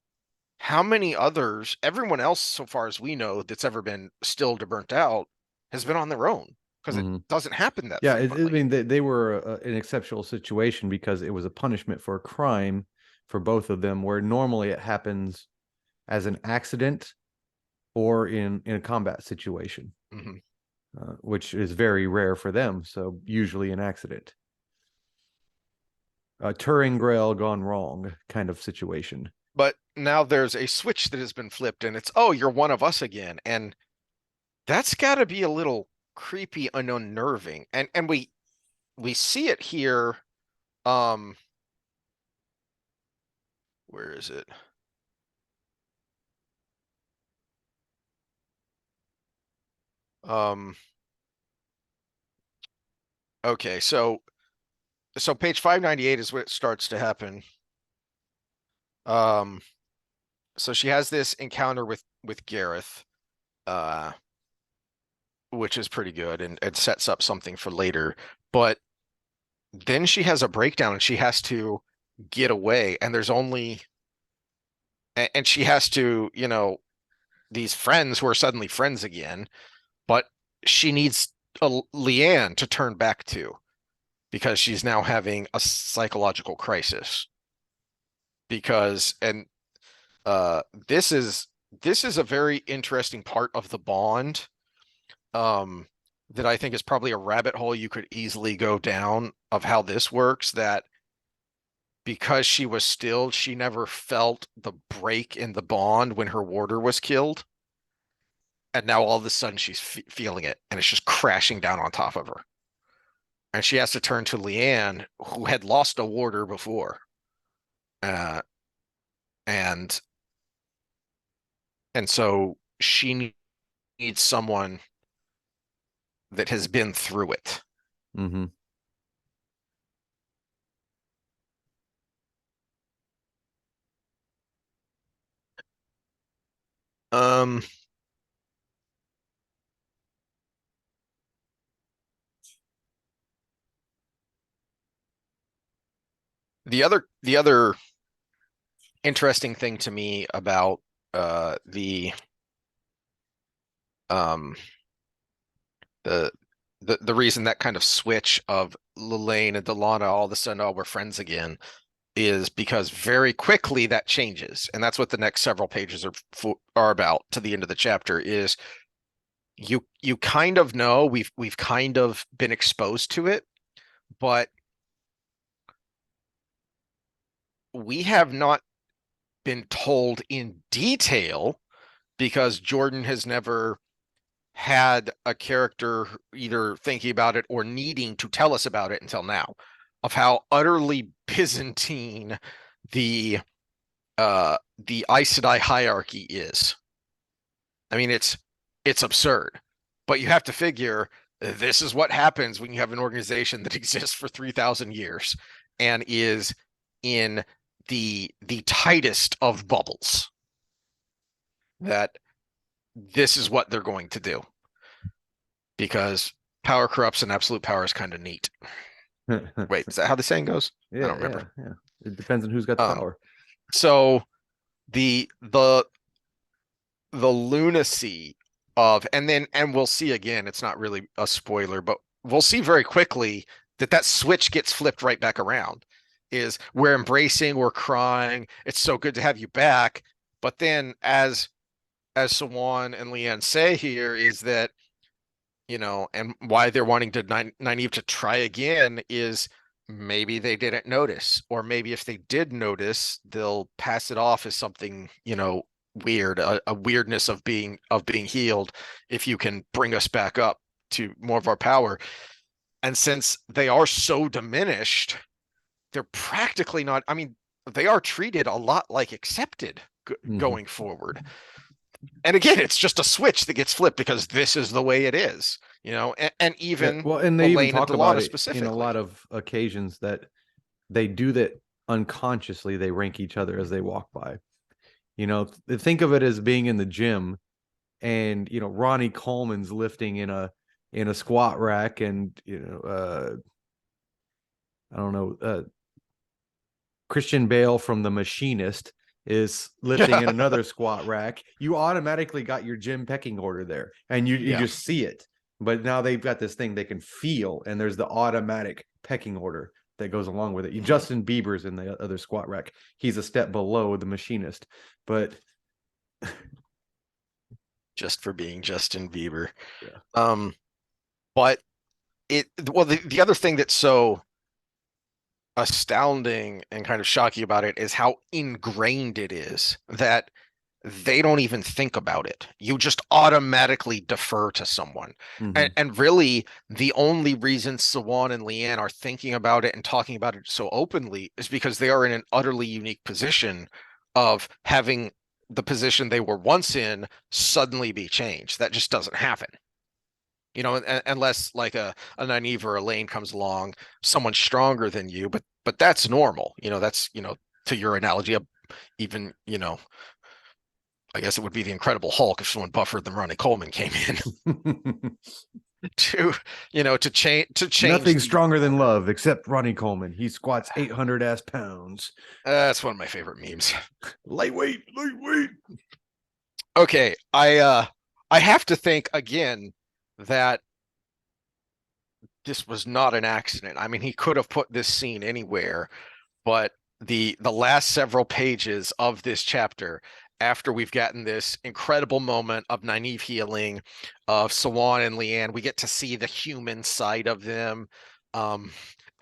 How many others, everyone else, so far as we know, that's ever been stilled or burnt out, has been on their own because it Mm-hmm. doesn't happen that Yeah, I frequently. mean, they were an exceptional situation because it was a punishment for a crime for both of them, where normally it happens as an accident or in a combat situation, Mm-hmm. which is very rare for them. So usually an accident, a Turing Grail gone wrong kind of situation. But now there's a switch that has been flipped, and it's, oh, you're one of us again. And that's got to be a little creepy and unnerving. And we see it here Um, where is it? Um, okay, so page 598 is where it starts to happen. Um, so she has this encounter with Gareth, uh, which is pretty good and sets up something for later. But then she has a breakdown and she has to get away, and there's only and she has to, these friends who are suddenly friends again, but she needs a Leanne to turn back to because she's now having a psychological crisis. Because and uh this is this is a very interesting part of the bond, um that I think is probably a rabbit hole you could easily go down of how this works, that because she was stilled, she never felt the break in the bond when her warder was killed. And now all of a sudden she's feeling it and it's just crashing down on top of her. And she has to turn to Leanne, who had lost a warder before. Uh, and and so she needs someone that has been through it. Mm-hmm. Um, the other interesting thing to me about the um the the reason that kind of switch of Lelaine and Delana all of a sudden, oh, we're friends again, is because very quickly that changes, and that's what the next several pages are about to the end of the chapter. Is you kind of know, we've kind of been exposed to it, but we have not been told in detail because Jordan has never had a character either thinking about it or needing to tell us about it until now, of how utterly Byzantine the the Aes Sedai hierarchy is. I mean, it's absurd, but you have to figure this is what happens when you have an organization that exists for 3,000 years and is in the tightest of bubbles. That this is what they're going to do because power corrupts and absolute power is kind of neat. Wait, is that how the saying goes? I Yeah, don't remember. yeah. It depends on who's got the Um, power. so the lunacy of, and we'll see again, it's not really a spoiler, but we'll see very quickly that switch gets flipped right back around. Is we're embracing, we're crying, it's so good to have you back. But then as Sawan and Leanne say here, is that, and why they're wanting to Nynaeve to try again is maybe they didn't notice, or maybe if they did notice, they'll pass it off as something, weird, a weirdness of being healed if you can bring us back up to more of our power. And since they are so diminished, they're practically not, I mean, they are treated a lot like accepted Mm-hmm. going forward. And again, it's just a switch that gets flipped because this is the way it is, and Yeah, even well, and they even Elaine and talk about Delana it in a lot specifically. of occasions that they do that unconsciously. They rank each other as they walk by. Think of it as being in the gym, and Ronnie Coleman's lifting in a squat rack, and I don't know, Christian Bale from The Machinist is lifting Yeah. in another squat rack. You automatically got your gym pecking order there, and you Yeah. just see it. But now they've got this thing they can feel, and there's the automatic pecking order that goes along with it. Mhm. Justin Bieber's in the other squat rack. He's a step below The Machinist, but Just for being Justin Bieber. yeah. Um, but the other thing that's so astounding and kind of shocking about it is how ingrained it is that they don't even think about it. You just automatically defer to someone. Hmm. And really, the only reason Sawan and Leanne are thinking about it and talking about it so openly is because they are in an utterly unique position of having the position they were once in suddenly be changed. That just doesn't happen. Unless like a Nyneave or a Lane comes along, someone stronger than you, but that's normal. To your analogy, even, I guess it would be the Incredible Hulk if someone buffered than Ronnie Coleman came in to, to change Nothing the stronger than order. love except Ronnie Coleman. He squats 800 ass pounds. That's one of my favorite memes. Lightweight, lightweight. Okay, I have to think again that this was not an accident. I mean, he could have put this scene anywhere, but the last several pages of this chapter, after we've gotten this incredible moment of Nynaeve healing, of Sawan and Leanne, we get to see the human side of them. Um,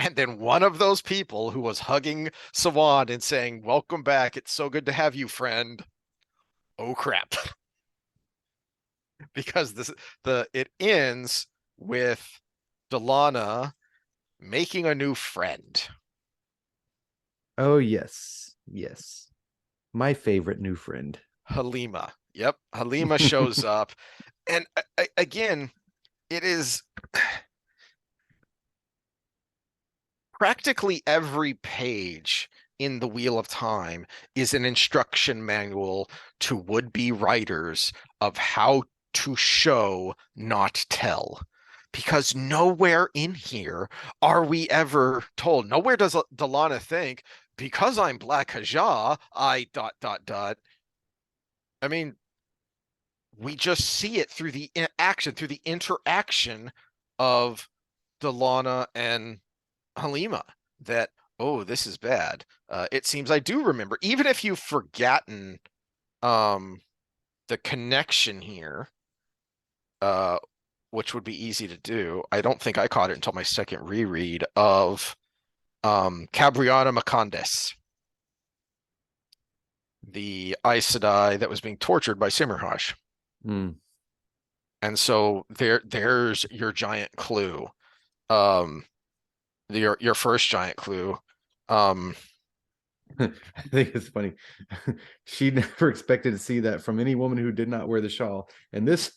and then one of those people who was hugging Sawan and saying, "Welcome back. It's so good to have you, friend." Oh crap. Because it ends with Delana making a new friend. Oh, yes. Yes. My favorite new friend. Halima. Yep, Halima shows up, and again, it is practically every page in the Wheel of Time is an instruction manual to would-be writers of how to show, not tell. Because nowhere in here are we ever told. Nowhere does Delana think, because I'm Black Ajah, I dot dot dot. I mean, we just see it through the action, through the interaction of Delana and Halima, that, oh, this is bad. It seems I do remember, even if you've forgotten um, the connection here, uh, which would be easy to do. I don't think I caught it until my second reread of Cabriana Macondes, the Aes Sedai that was being tortured by Simmerhosh. Mm. And so there's your giant clue. Um, your first giant clue. Um, I think it's funny. She never expected to see that from any woman who did not wear the shawl. And this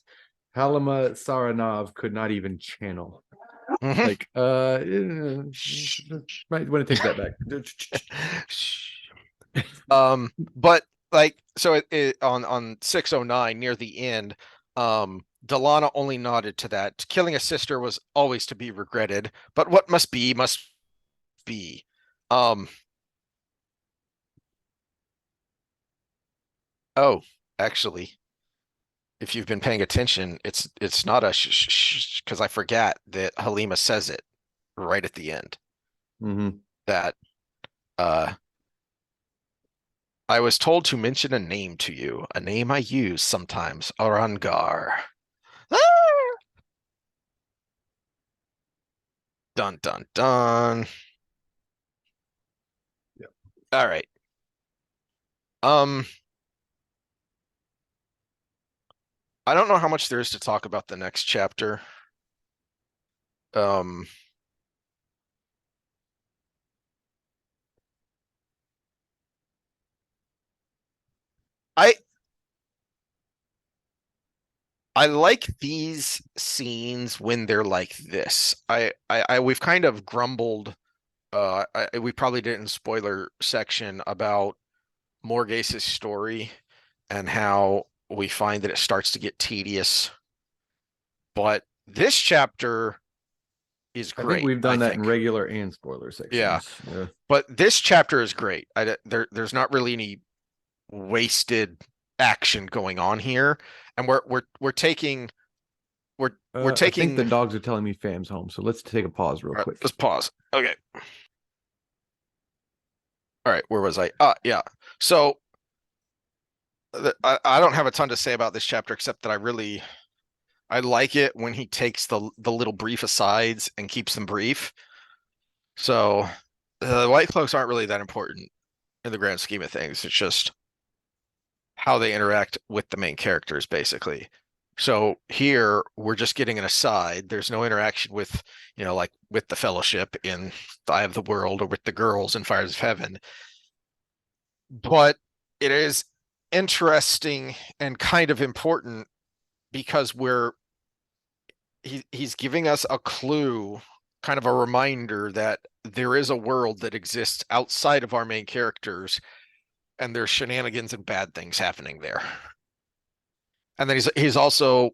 Halima Saranav could not even channel. mhm. Like, might want to take that back. But like, so on 609 near the end, Delana only nodded to that. Killing a sister was always to be regretted, but what must be must be. Um, oh, actually, if you've been paying attention, it's not a because I forgot that Halima says it right at the end Hmm. that uh I was told to mention a name to you, a name I use sometimes, Arangar. Ah! Dun dun dun. Yeah. All right. Um, I don't know how much there is to talk about the next chapter. Um, I I like these scenes when they're like this. We've kind of grumbled. We probably did in spoiler section about Morgase's story and how we find that it starts to get tedious. But this chapter is I think great, we've I done that in think. regular and spoiler Yeah, sections. Yeah. but this chapter is great. There's not really any wasted action going on here, and we're taking we're I think the taking. dogs are telling me fam's home. So let's take a pause real All right, quick. let's pause. Okay. All right, where was I? Yeah. So I don't have a ton to say about this chapter except that I like it when he takes the little brief asides and keeps them brief. So the White Cloaks aren't really that important in the grand scheme of things. It's just how they interact with the main characters, basically. So here we're just getting an aside. There's no interaction with, like with the Fellowship in the Eye of the World or with the girls in Fires of Heaven. But it is interesting and kind of important because he's giving us a clue, kind of a reminder that there is a world that exists outside of our main characters, and there's shenanigans and bad things happening there. And then he's also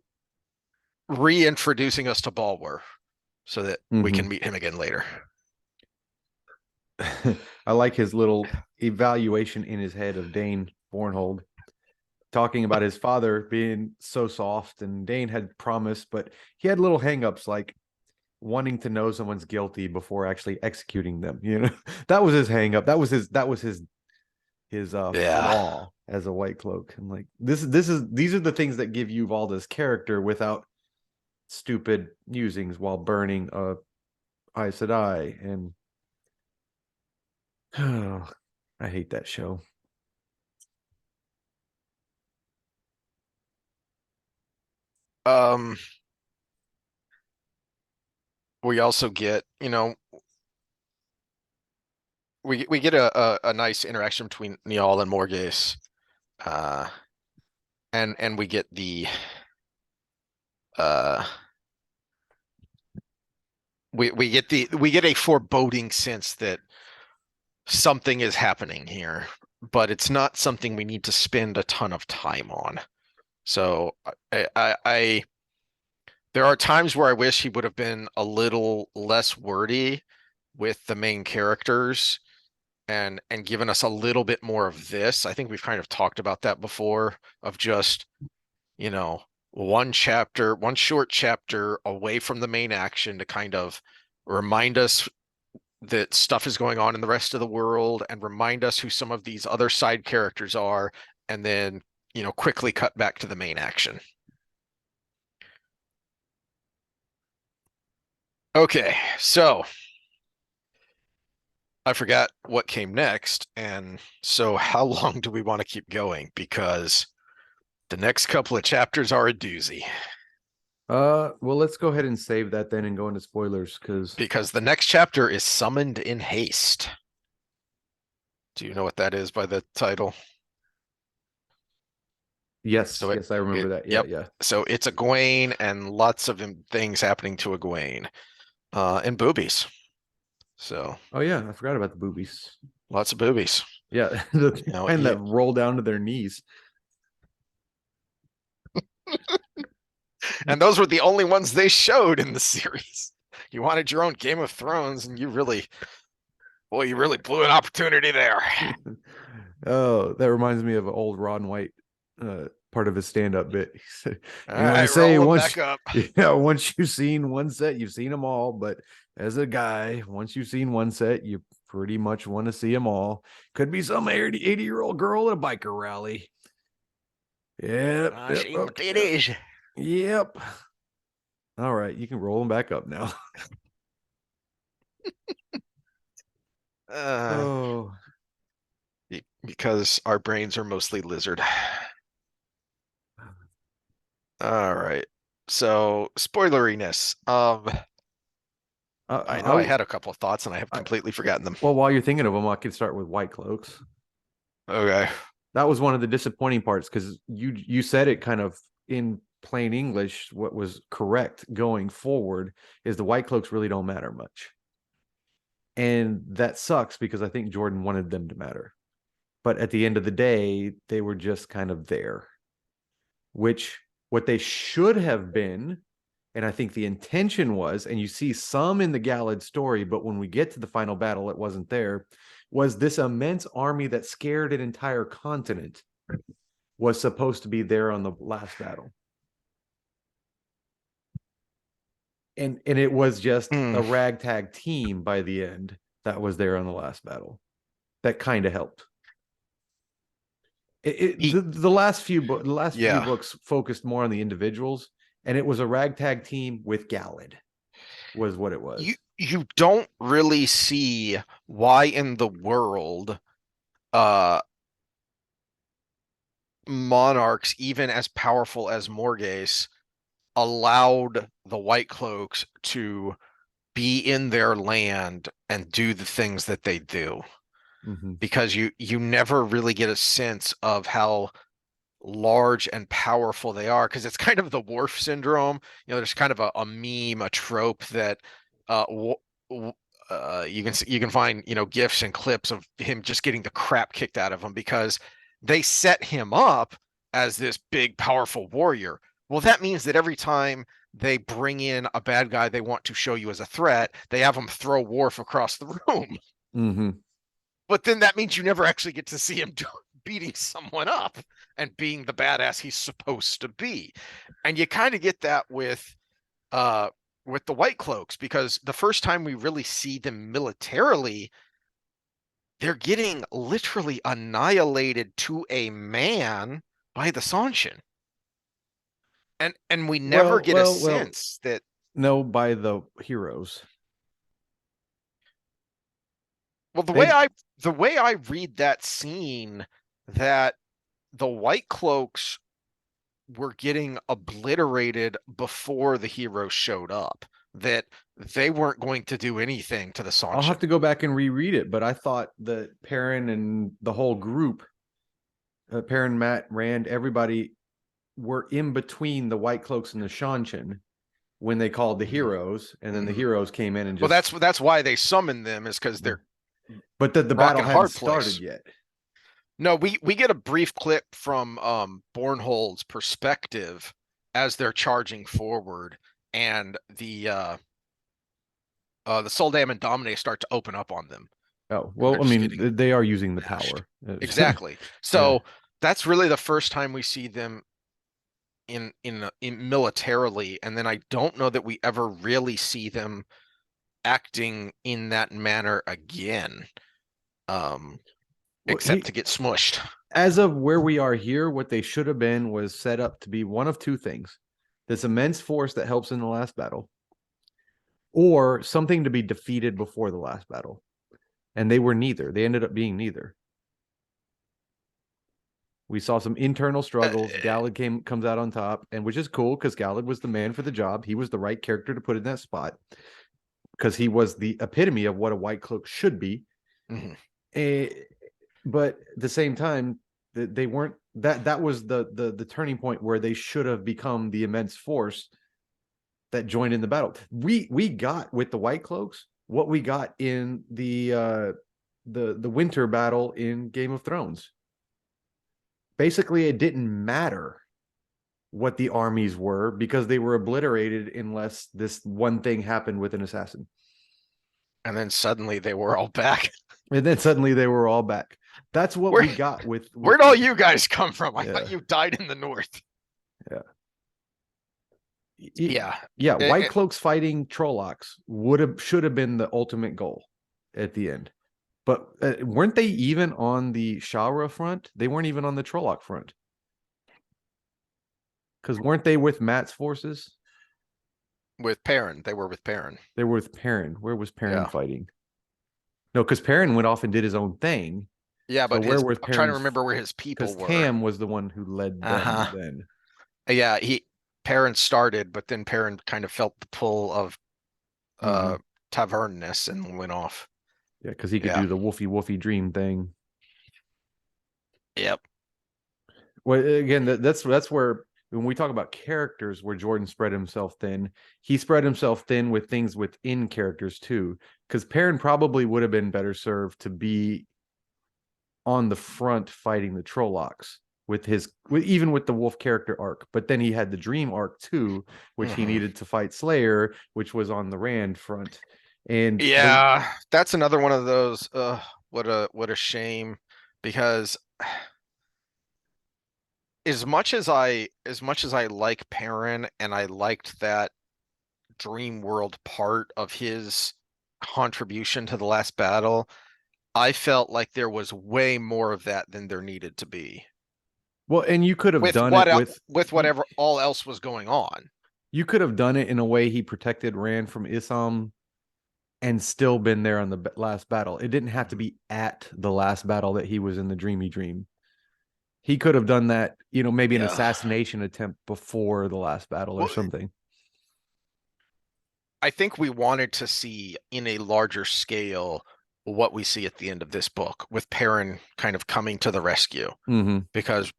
reintroducing us to Balwer so that we can Mm-hmm. meet him again later. I like his little evaluation in his head of Dane Bornhold talking about his father being so soft, and Dane had promised, but he had little hangups like wanting to know someone's guilty before actually executing them. That was his hangup. That was his Yeah. flaw as a white cloak. And like these are the things that give you Valda's character without stupid musings while burning a Aes Sedai. And oh, I hate that show. Um, we also get, we get a nice interaction between Niall and Morghese. Uh, and we get the uh we get a foreboding sense that something is happening here, but it's not something we need to spend a ton of time on. So I there are times where I wish he would have been a little less wordy with the main characters and given us a little bit more of this. I think we've kind of talked about that before, of just, you know, one short chapter away from the main action to kind of remind us that stuff is going on in the rest of the world and remind us who some of these other side characters are, and then, quickly cut back to the main action. Okay, so I forgot what came next, and so how long do we want to keep going? Because the next couple of chapters are a doozy. Well, let's go ahead and save that then and go into spoilers because Because the next chapter is Summoned in Haste. Do you know what that is by the title? yes, So yes, I remember that. Yeah, yep. yeah. So it's Egwene and lots of things happening to Egwene, and boobies. So Oh yeah, I forgot about the boobies. lots of boobies. Yeah, the You know, kind you, that roll down to their knees. and those were the only ones they showed in the series. You wanted your own Game of Thrones, and you really blew an opportunity there. Oh, that reminds me of an old Ron White part of his stand-up bit. He said, All you know, they right, say roll them once, back up. yeah, once you've seen one set, you've seen them all. But as a guy, once you've seen one set, you pretty much want to see them all. Could be some 80-year-old girl at a biker rally. Yep, yep, Shame okay, it is. yep. All right, you can roll them back up now. Uh, Oh, because our brains are mostly lizard. All right. So spoileriness. I know I I, had a couple of thoughts and I have I, completely forgotten them. well, while you're thinking of them, I could start with White Cloaks. Okay. That was one of the disappointing parts because you said it kind of in plain English. What was correct going forward is the White Cloaks really don't matter much, and that sucks because I think Jordan wanted them to matter. But at the end of the day, they were just kind of there, which what they should have been. And I think the intention was, and you see some in the Galad story, but when we get to the final battle, it wasn't there, was this immense army that scared an entire continent was supposed to be there on the last battle. And it was just Hmm. a ragtag team by the end that was there on the last battle. That kind of helped. The last few Yeah. books focused more on the individuals, and it was a ragtag team with Galad, was what it You was. you don't really see why in the world uh monarchs, even as powerful as Morghese, allowed the White Cloaks to be in their land and do the things that they do. Mhm. Because you never really get a sense of how large and powerful they are, because it's kind of the Worf syndrome. There's kind of a meme, a trope that uh, you can find gifs and clips of him just getting the crap kicked out of him because they set him up as this big powerful warrior. Well, that means that every time they bring in a bad guy they want to show you as a threat, they have him throw Worf across the room. Mhm. But then that means you never actually get to see him beating someone up and being the badass he's supposed to be. And you kind of get that uh with the White Cloaks, because the first time we really see them militarily, they're getting literally annihilated to a man by the Sanshin. And we never Well, get a well, well. sense that, No, by the heroes. well, the way They I the way I read that scene, that the White Cloaks were getting obliterated before the heroes showed up, that they weren't going to do anything to the I'll have Sanshin. to go back and reread it, but I thought that Perrin and the whole group, Perrin, Matt, Rand, everybody were in between the White Cloaks and the Shanshan when they called the Mhm. heroes, and then the Mhm. heroes came in and Well, just. that's why they summoned them, is because they're But the battle rocking hadn't hard started place. yet. No, we get a brief clip from Bornhold's perspective as they're charging forward, and the Soldam and Domine start to open up on them, Oh and they're well, I just mean getting they are using the mashed. power. Exactly. Yeah. So that's really the first time we see them in militarily, and then I don't know that we ever really see them acting in that manner again, um, Well, except to get smushed. as of where we are here, what they should have been was set up to be one of two things: this immense force that helps in the last battle, or something to be defeated before the last battle. And they were neither. They ended up being neither. We saw some internal Uh, struggles. Galad comes out on top, and which is cool because Galad was the man for the job. He was the right character to put in that spot because he was the epitome of what a white cloak should be. mhm. Eh, but at the same time, they weren't. That was the turning point where they should have become the immense force that joined in the battle. We got with the white cloaks what we got in the winter battle in Game of Thrones. Basically, it didn't matter what the armies were because they were obliterated unless this one thing happened with an assassin. And then suddenly they were all back. And then suddenly they were all back. That's what Where we got with where'd all you guys come from? I thought yeah, you died in the north. yeah. Yeah. Yeah, Eh, white eh, cloaks fighting Trollocs should have been the ultimate goal at the end. But weren't they even on the Shara front? They weren't even on the Trolloc front. Because weren't they with Matt's forces? with Perrin, they were with Perrin. They were with Perrin. Where was Perrin Yeah. fighting? No, because Perrin went off and did his own thing. Yeah, So but where his was I'm trying to Perrin's? remember where his Because people were. Tam was the one who led them Uh-huh. then. Yeah, he Perrin started, but then Perrin kind of felt the pull of Mm-hmm. uh Tavernus and went off. Yeah, because he could Yeah. do the woofy dream thing. Yep. Well, again, that's where when we talk about characters, where Jordan spread himself thin, he spread himself thin with things within characters too. Because Perrin probably would have been better served to be on the front fighting the Trollocs even with the Wolf character arc. But then he had the Dream arc too, which he Mhm. needed to fight Slayer, which was on the Rand front. And the Yeah, that's another one of those. What a shame, because as much as I like Perrin, and I liked that dream world part of his contribution to the last battle, I felt like there was way more of that than there needed to be well, and you could have with done it with whatever all else was going on. you could have done it in a way he protected Rand from Isam and still been there on the last battle. It didn't have to be at the last battle that he was in the dreamy dream. He could have done that, maybe an Yeah. assassination attempt before the last battle or Well, something. I think we wanted to see in a larger scale what we see at the end of this book with Perrin kind of coming to the rescue. Mm-hmm. Because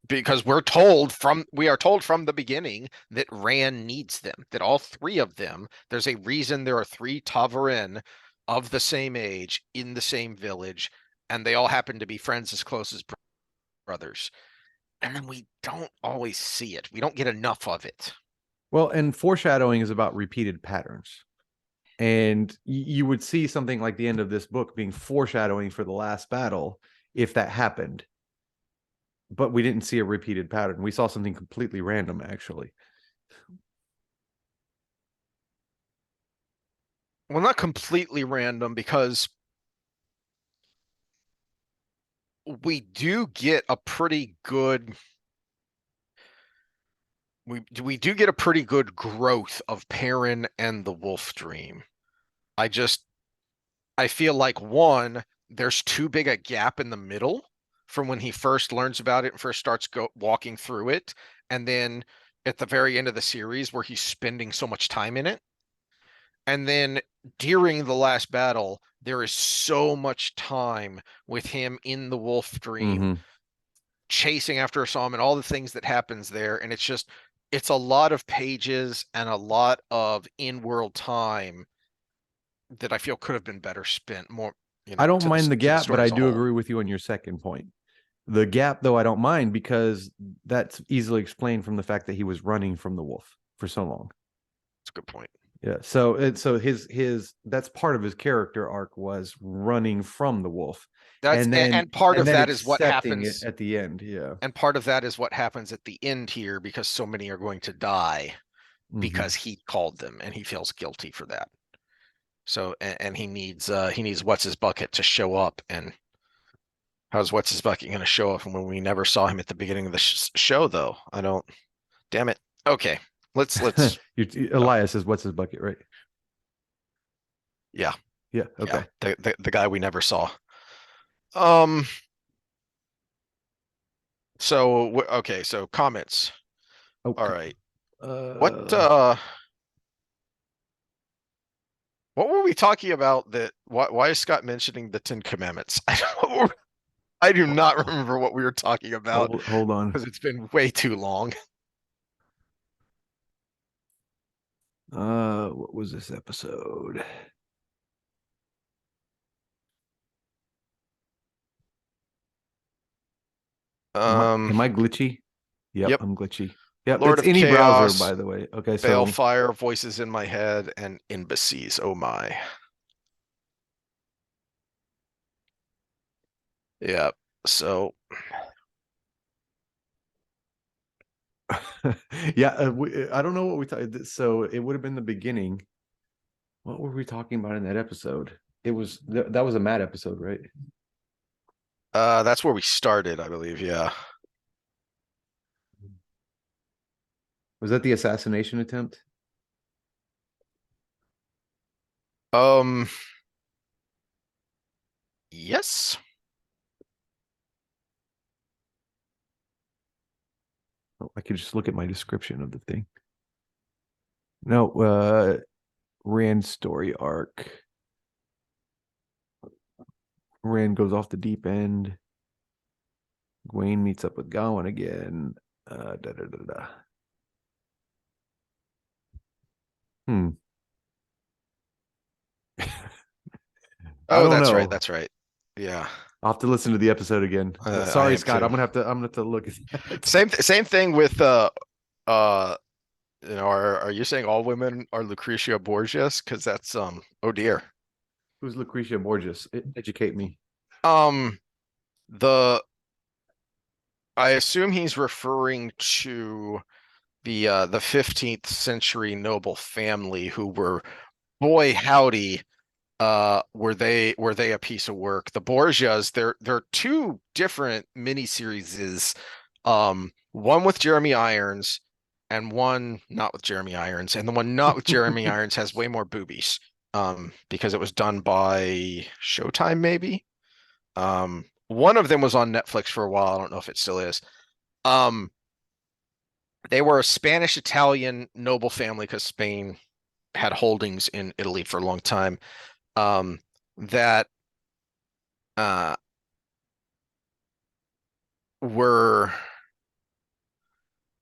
we are told from the beginning that Rand needs them, that all three of them, there's a reason there are three Ta'veren of the same age in the same village, and they all happen to be friends as close as brothers. And then we don't always see it. We don't get enough of it. Well, and foreshadowing is about repeated patterns. And you would see something like the end of this book being foreshadowing for the last battle if that happened. But we didn't see a repeated pattern. We saw something completely random, actually. Well, not completely random because we do get a pretty good we do get a pretty good growth of Perrin and the Wolf Dream. I just I feel like one, there's too big a gap in the middle from when he first learns about it and first starts walking through it, and then at the very end of the series where he's spending so much time in it. And then during the last battle, there is so much time with him in the Wolf Dream, Mm-hmm. chasing after Assam and all the things that happens there. And it's a lot of pages and a lot of in-world time that I feel could have been better spent more, I don't to the mind the to the gap, but story I as a do whole. agree with you on your second point. The gap, though, I don't mind because that's easily explained from the fact that he was running from the wolf for so long. It's a good point. Yeah. So his that's part of his character arc was running from the wolf, That's and then and part and of then that is what accepting it happens, at the end. Yeah. and part of that is what happens at the end here because so many are going to die Mm-hmm. because he called them and he feels guilty for that. So and he needs what's his bucket to show up. And how's what's his bucket going to show up when we never saw him at the beginning of the show though? I don't. Damn it. Okay, let's. Uh, Elias is what's his bucket, right? yeah, Yeah. yeah. Okay. The guy we never saw. Um. So okay. So comments. All Okay. right. What Uh, uh. What were we talking about? That why is Scott mentioning the Ten Commandments? I do not remember what we were talking about hold on. because it's been way too long. What was this episode? Um. Am I glitchy? Yep, Yep. I'm glitchy. Yep, Lord it's of any browser, by Chaos, the way. Okay, so Balefire, Voices in My Head, and Embassies. Oh my. Yeah. So yeah, I don't know what we talked. So it would have been the beginning. What were we talking about in that episode? It was that was a Matt episode, right? that's where we started, I believe. Yeah. Was that the assassination attempt? Um. Yes. Oh, I could just look at my description of the thing. No, Rand story arc. Rand goes off the deep end. Gwaine meets up with Gowan again. Da, da, da, da. Hmm. I Oh, don't that's right. know. That's right. Yeah. I'll have to listen to the episode again. I Sorry, am Scott. too. I'm gonna have to look at that. Same thing with uh are you saying all women are Lucretia Borgias? Because that's oh dear. Who's Lucretia Borges? Educate me. Um the I assume he's referring to the 15th century noble family who were, boy howdy, were they a piece of work. The Borgias, they're two different miniseries, one with Jeremy Irons and one not with Jeremy Irons, and the one not with Jeremy Irons has way more boobies, because it was done by Showtime maybe. One of them was on Netflix for a while. I don't know if it still is. Um, they were a Spanish Italian noble family because Spain had holdings in Italy for a long time. Um, that uh were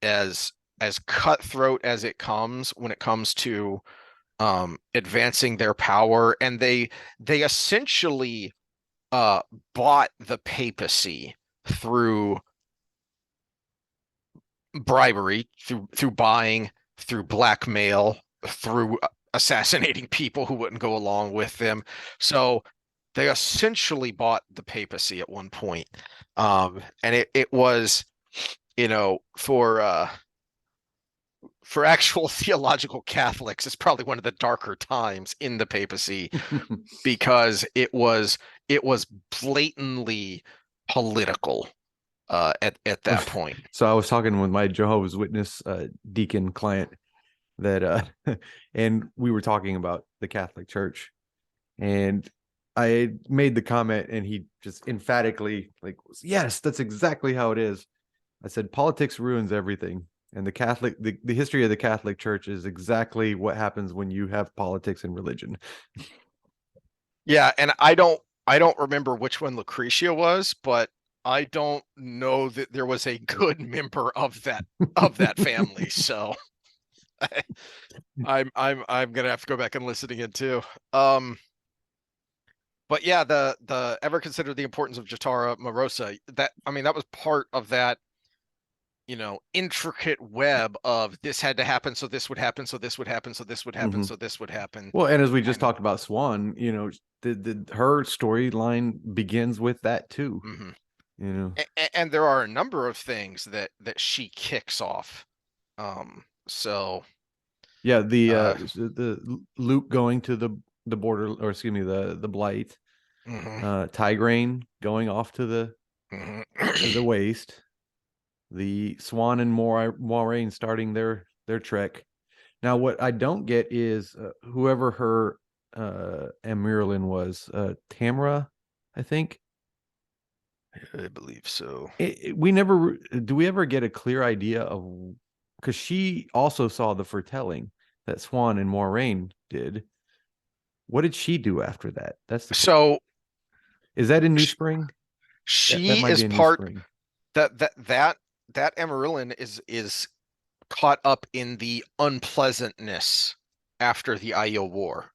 as as cutthroat as it comes when it comes to advancing their power, and they essentially uh bought the papacy through bribery, through buying, through blackmail, through assassinating people who wouldn't go along with them. So they essentially bought the papacy at one point. And it was, for actual theological Catholics, it's probably one of the darker times in the papacy because it was blatantly political at that point. So I was talking with my Jehovah's Witness deacon client that and we were talking about the Catholic Church, and I made the comment and he just emphatically like, yes, that's exactly how it is. I said politics ruins everything, and the history of the Catholic Church is exactly what happens when you have politics and religion. Yeah, and I don't remember which one Lucretia was, but I don't know that there was a good member of that family. So I'm gonna have to go back and listen again too. Um, but yeah, the ever consider the importance of Jatara Morosa? That I mean, that was part of that, intricate web of this had to happen, so this would happen, so this would happen, so this would happen, Mhm. so this would happen. Well, and as we just And talked about Swan, her storyline begins with that too. mhm. You know, And there are a number of things that she kicks off. So yeah, uh the Luke going to the border, or excuse me, the Blight, mhm, Tigraine going off to mhm. the waste, the Swan and Moraine starting their trek. Now, what I don't get is whoever her Amirlin was, Tamra, I think. I believe so. We never do we ever get a clear idea of, because she also saw the foretelling that Swan and Moraine did. What did she do after that? That's the question. So Is that in New sh- Spring? That she might is be in New part Spring. that Amarillan is caught up in the unpleasantness after the Io War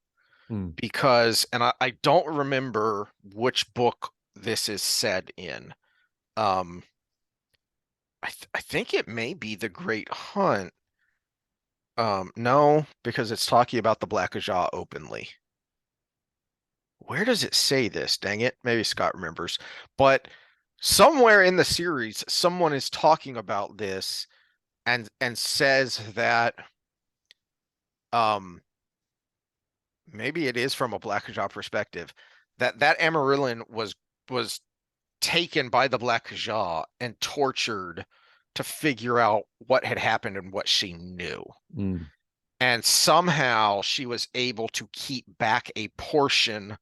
Hmm. because, and I don't remember which book this is said in. Um, I think it may be The Great Hunt. No, because it's talking about the Black Ajah openly. Where does it say this? Dang it. Maybe Scott remembers. But somewhere in the series, someone is talking about this and says that um maybe it is from a Black Ajah perspective, that Amarillan was taken by the Black Ajah and tortured to figure out what had happened and what she knew. Hmm. And somehow she was able to keep back a portion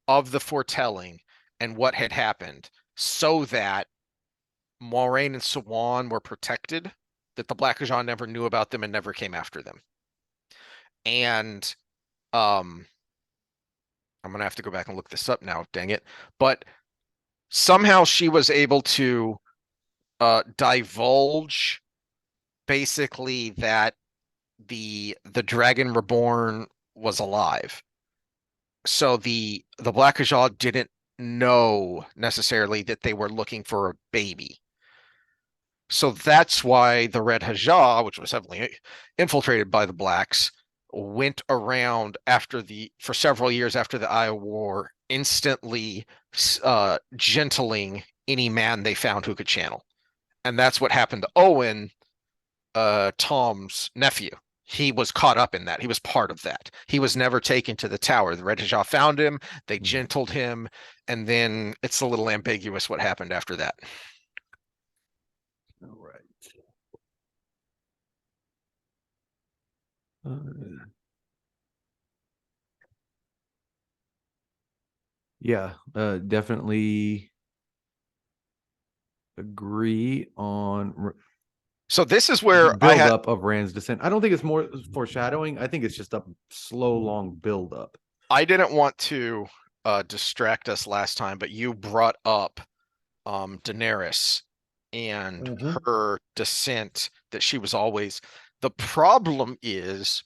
of the foretelling and what had happened so that Moraine and Swan were protected, that the Black Ajah never knew about them and never came after them. And um, I'm gonna have to go back and look this up now, dang it. But somehow she was able to divulge basically that the Dragon Reborn was alive. So the Black Ajah didn't know necessarily that they were looking for a baby. So that's why the Red Ajah, which was heavily infiltrated by the blacks, went around for several years after the Iowa War, instantly gentling any man they found who could channel. And that's what happened to Owen, Tom's nephew. He was caught up in that. He was part of that. He was never taken to the tower. The Red Ajah found him, they Hmm. gentled him, and then it's a little ambiguous what happened after that. All right. Uh, yeah, definitely agree on So this is the where I build had up of Rand's descent. I don't think it's more foreshadowing. I think it's just a slow, long build up. I didn't want to distract us last time, but you brought up Daenerys and Mm-hmm. her descent, that she was always, the problem is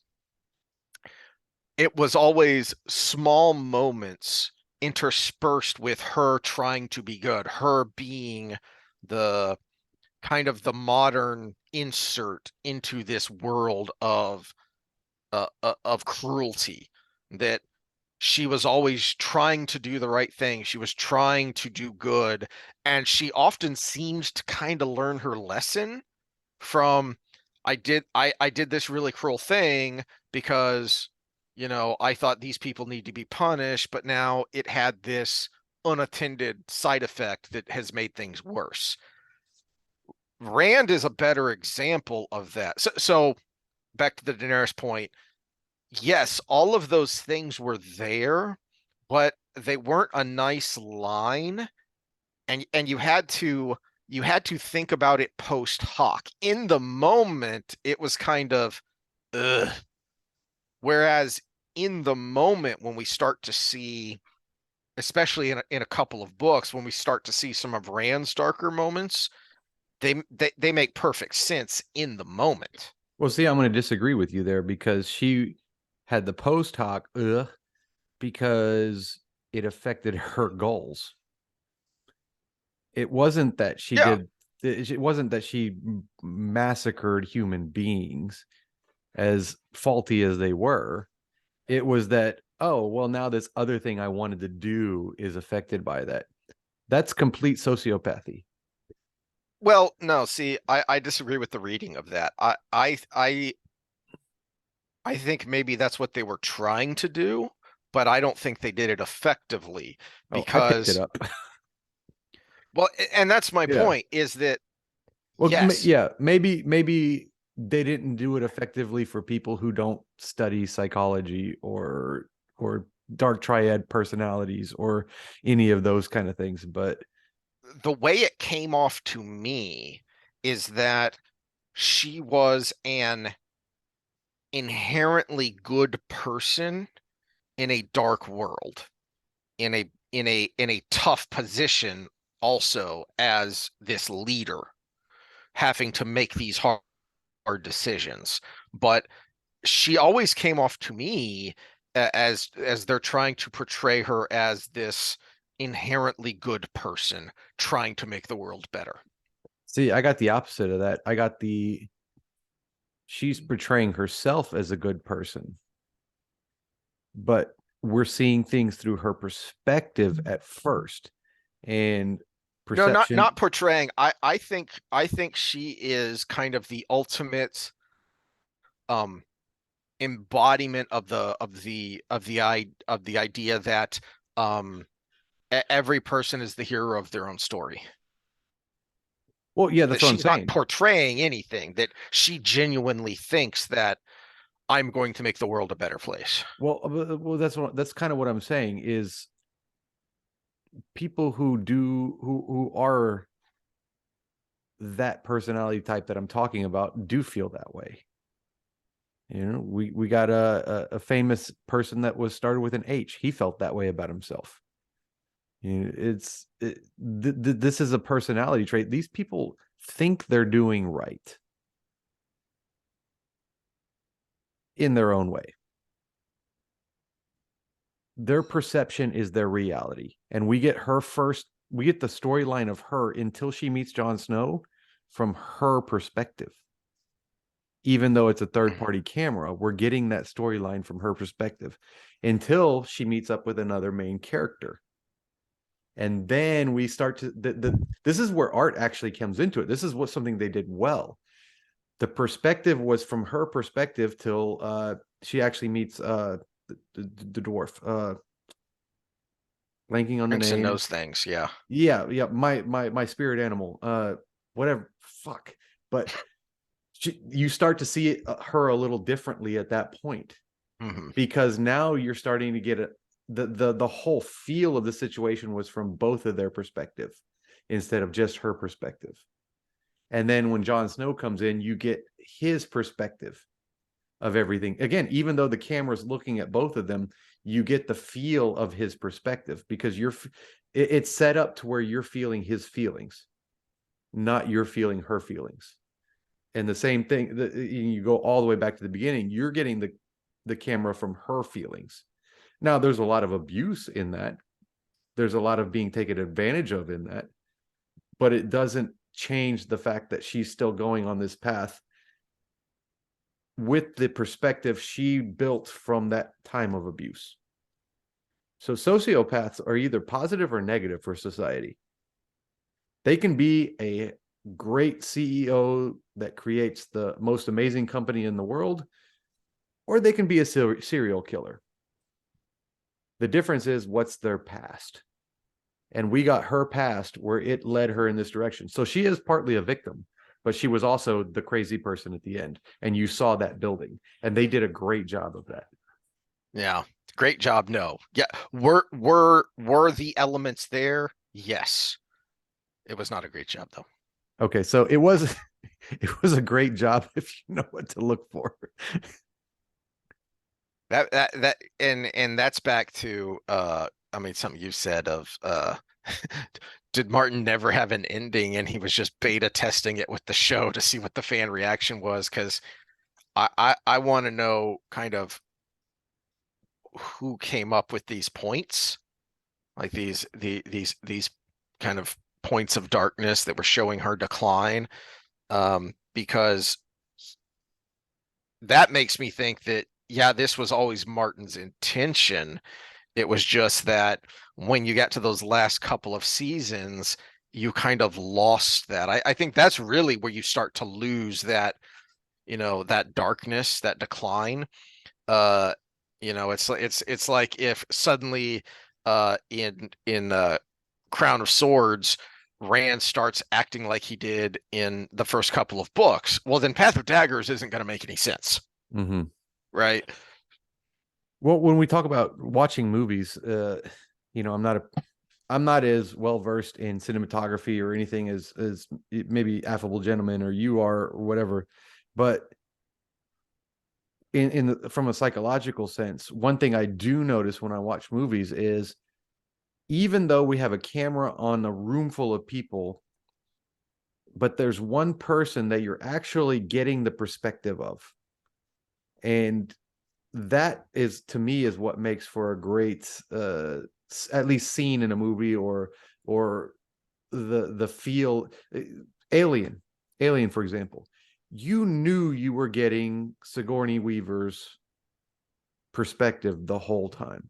it was always small moments interspersed with her trying to be good, her being the kind of the modern insert into this world of cruelty, that she was always trying to do the right thing. She was trying to do good, and she often seemed to kind of learn her lesson from, I did this really cruel thing because, I thought these people need to be punished, but now it had this unattended side effect that has made things worse. Rand is a better example of that. So back to the Daenerys point, yes, all of those things were there, but they weren't a nice line, and you had to think about it post hoc. In the moment, it was kind of ugh. Whereas in the moment, when we start to see, especially in a couple of books, when we start to see some of Rand's darker moments, they make perfect sense in the moment. Well, see, I'm going to disagree with you there because she had the post hoc because it affected her goals. It wasn't that she Yeah. did. It wasn't that she massacred human beings, as faulty as they were. It was that, oh, well, now this other thing I wanted to do is affected by that. That's complete sociopathy. Well, no, see, I disagree with the reading of that. I think maybe that's what they were trying to do, but I don't think they did it effectively Oh, I picked it because, up. well, and that's my Yeah. point, is that Well, yes, yeah, maybe they didn't do it effectively for people who don't study psychology or dark triad personalities or any of those kind of things. But the way it came off to me is that she was an inherently good person in a dark world, in a tough position, also as this leader, having to make these hard decisions. But she always came off to me as they're trying to portray her as this inherently good person trying to make the world better. see, I got the opposite of that. I got the she's portraying herself as a good person, but we're seeing things through her perspective at first. And No, not perception. not portraying. I think she is kind of the ultimate um embodiment of the idea that every person is the hero of their own story. Well, yeah, That that's what I'm she's not saying. portraying anything, that she genuinely thinks that I'm going to make the world a better place. Well, that's kind of what I'm saying is people who are that personality type that I'm talking about do feel that way. You know, we got a famous person that was started with an H. He felt that way about himself. You know, this is a personality trait. These people think they're doing right in their own way. Their perception is their reality, and we get the storyline of her until she meets Jon Snow from her perspective. Even though it's a third party camera, we're getting that storyline from her perspective until she meets up with another main character. And then we start to this is where art actually comes into it. This is what something they did well. The perspective was from her perspective till she actually meets the dwarf. Blanking on the Drinks and name. knows things, yeah. Yeah, my spirit animal. Whatever. Fuck. But you start to see her a little differently at that point, Hmm. because now you're starting to get the whole feel of the situation was from both of their perspective. instead of just her perspective. And then when Jon Snow comes in, you get his perspective of everything. Again, even though the camera's looking at both of them, you get the feel of his perspective because it's set up to where you're feeling his feelings, not you're feeling her feelings. And the same thing, you go all the way back to the beginning, you're getting the camera from her feelings. Now, there's a lot of abuse in that. There's a lot of being taken advantage of in that, but it doesn't change the fact that she's still going on this path with the perspective she built from that time of abuse. So sociopaths are either positive or negative for society. They can be a great CEO that creates the most amazing company in the world, or they can be a serial killer. The difference is what's their past. And we got her past where it led her in this direction. So she is partly a victim, but she was also the crazy person at the end. And you saw that building. And they did a great job of that. Yeah. Great job. No. Yeah. Were the elements there? Yes. It was not a great job though. Okay, so it was it was a great job if you know what to look for. And that's back to I mean something you said of did Martin never have an ending and he was just beta testing it with the show to see what the fan reaction was? Because I want to know kind of who came up with these points, like these kind of points of darkness that were showing her decline. Because that makes me think that, yeah, this was always Martin's intention. It was just that when you got to those last couple of seasons, you kind of lost that. I think that's really where you start to lose that, that darkness, that decline. Uh, it's like if suddenly in Crown of Swords, Rand starts acting like he did in the first couple of books. Well, then Path of Daggers isn't going to make any sense, Mm-hmm. right? Well, when we talk about watching movies, I'm not as well versed in cinematography or anything as maybe Affable Gentleman or you are or whatever, but from a psychological sense, one thing I do notice when I watch movies is even though we have a camera on a room full of people, but there's one person that you're actually getting the perspective of. And that is, to me, is what makes for a great at least scene in a movie or the feel. Alien, for example, you knew you were getting Sigourney Weaver's perspective the whole time.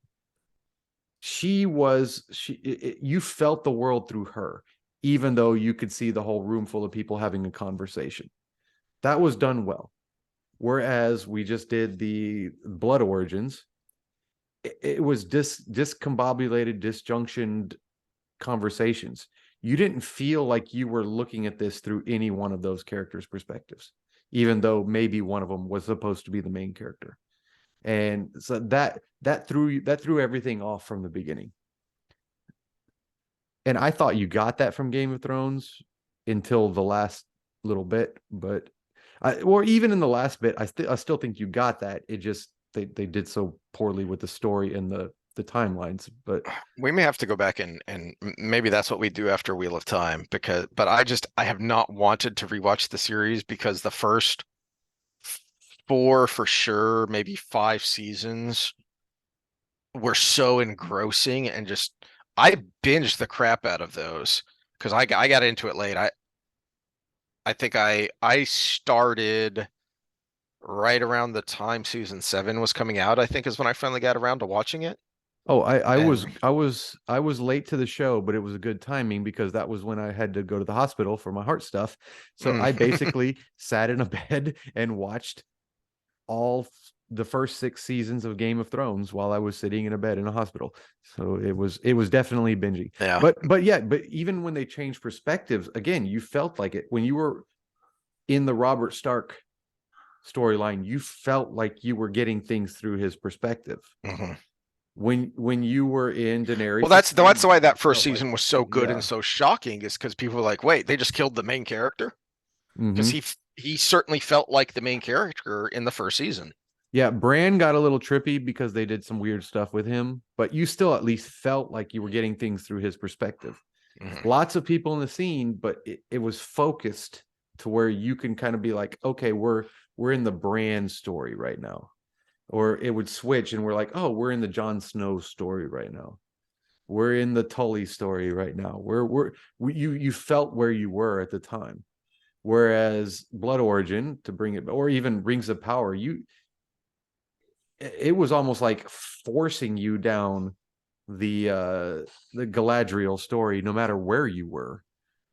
You felt the world through her, even though you could see the whole room full of people having a conversation. That was done well. Whereas we just did the Blood Origins, it was discombobulated, disjunctioned conversations. You didn't feel like you were looking at this through any one of those characters' perspectives, even though maybe one of them was supposed to be the main character. And so that threw everything off from the beginning. And I thought you got that from Game of Thrones until the last little bit, but or even in the last bit, I still think you got that. It just they did so poorly with the story and the timelines. But We may have to go back and maybe that's what we do after Wheel of Time, but I have not wanted to rewatch the series because the first four for sure, maybe five seasons were so engrossing and just I binged the crap out of those because I got into it late. I think I started right around the time season 7 was coming out, I think is when I finally got around to watching it. oh, And I was late to the show, but it was a good timing because that was when I had to go to the hospital for my heart stuff. So I basically sat in a bed and watched all the first 6 seasons of Game of Thrones while I was sitting in a bed in a hospital. So it was definitely binging. yeah. But even when they changed perspectives, again, you felt like it when you were in the Robert Stark storyline. You felt like you were getting things through his perspective. Mhm. when you were in Well, Daenerys' that's scene, why you that first felt like, season was so good and yeah. so shocking, is because people were like, wait, they just killed the main character? Because Hmm. he certainly felt like the main character in the first season. Yeah, Bran got a little trippy because they did some weird stuff with him, but you still at least felt like you were getting things through his perspective. Mhm. Lots of people in the scene, but it was focused to where you can kind of be like, okay, we're in the Bran story right now. Or it would switch and we're like, oh, we're in the Jon Snow story right now. We're in the Tully story right now. You felt where you were at the time. Whereas Blood Origin, to bring it, or even Rings of Power, it was almost like forcing you down the Galadriel story, no matter where you were.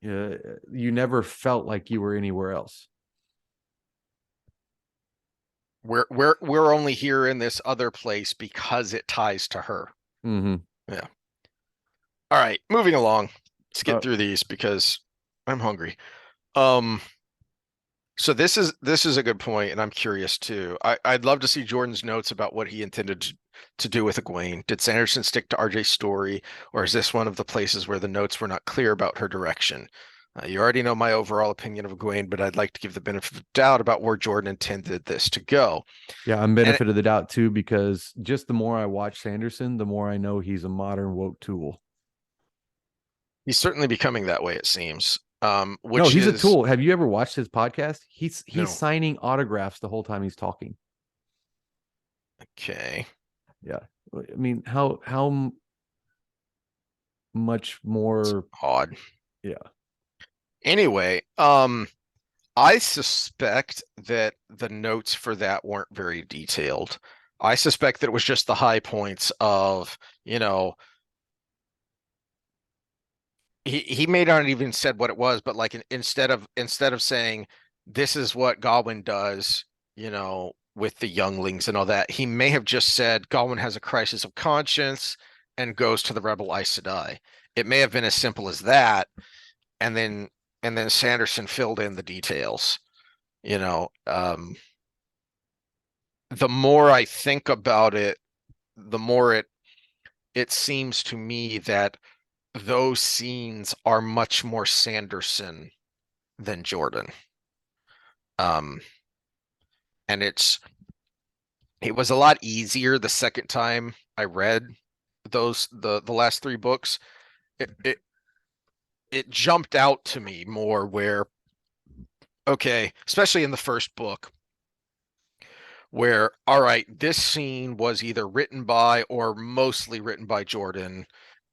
You never felt like you were anywhere else. We're only here in this other place because it ties to her. Mm-hmm. Yeah. All right, moving along. Let's get Uh, through these because I'm hungry. Um, so this is a good point, and I'm curious too. I'd love to see Jordan's notes about what he intended to do with Egwene. Did Sanderson stick to RJ's story, or is this one of the places where the notes were not clear about her direction? You already know my overall opinion of Egwene, but I'd like to give the benefit of the doubt about where Jordan intended this to go. yeah, I'm And benefit of the doubt too, because just the more I watch Sanderson, the more I know he's a modern woke tool. he's certainly becoming that way, it seems. No, Which he's a is tool. Have you ever watched his podcast? He's no. signing autographs the whole time he's talking. Okay. Yeah. I mean, how much It's more? odd. Yeah. Anyway, I suspect that the notes for that weren't very detailed. I suspect that it was just the high points of, you know, he may not even said what it was, but like instead of saying this is what Godwin does, with the younglings and all that, he may have just said Godwin has a crisis of conscience and goes to the rebel Aes Sedai. It may have been as simple as that, and then Sanderson filled in the details. You know, the more I think about it, the more it seems to me that those scenes are much more Sanderson than Jordan. Um, and it was a lot easier the second time I read the last three books. It jumped out to me more where, okay, especially in the first book, where, all right, this scene was either written by or mostly written by Jordan,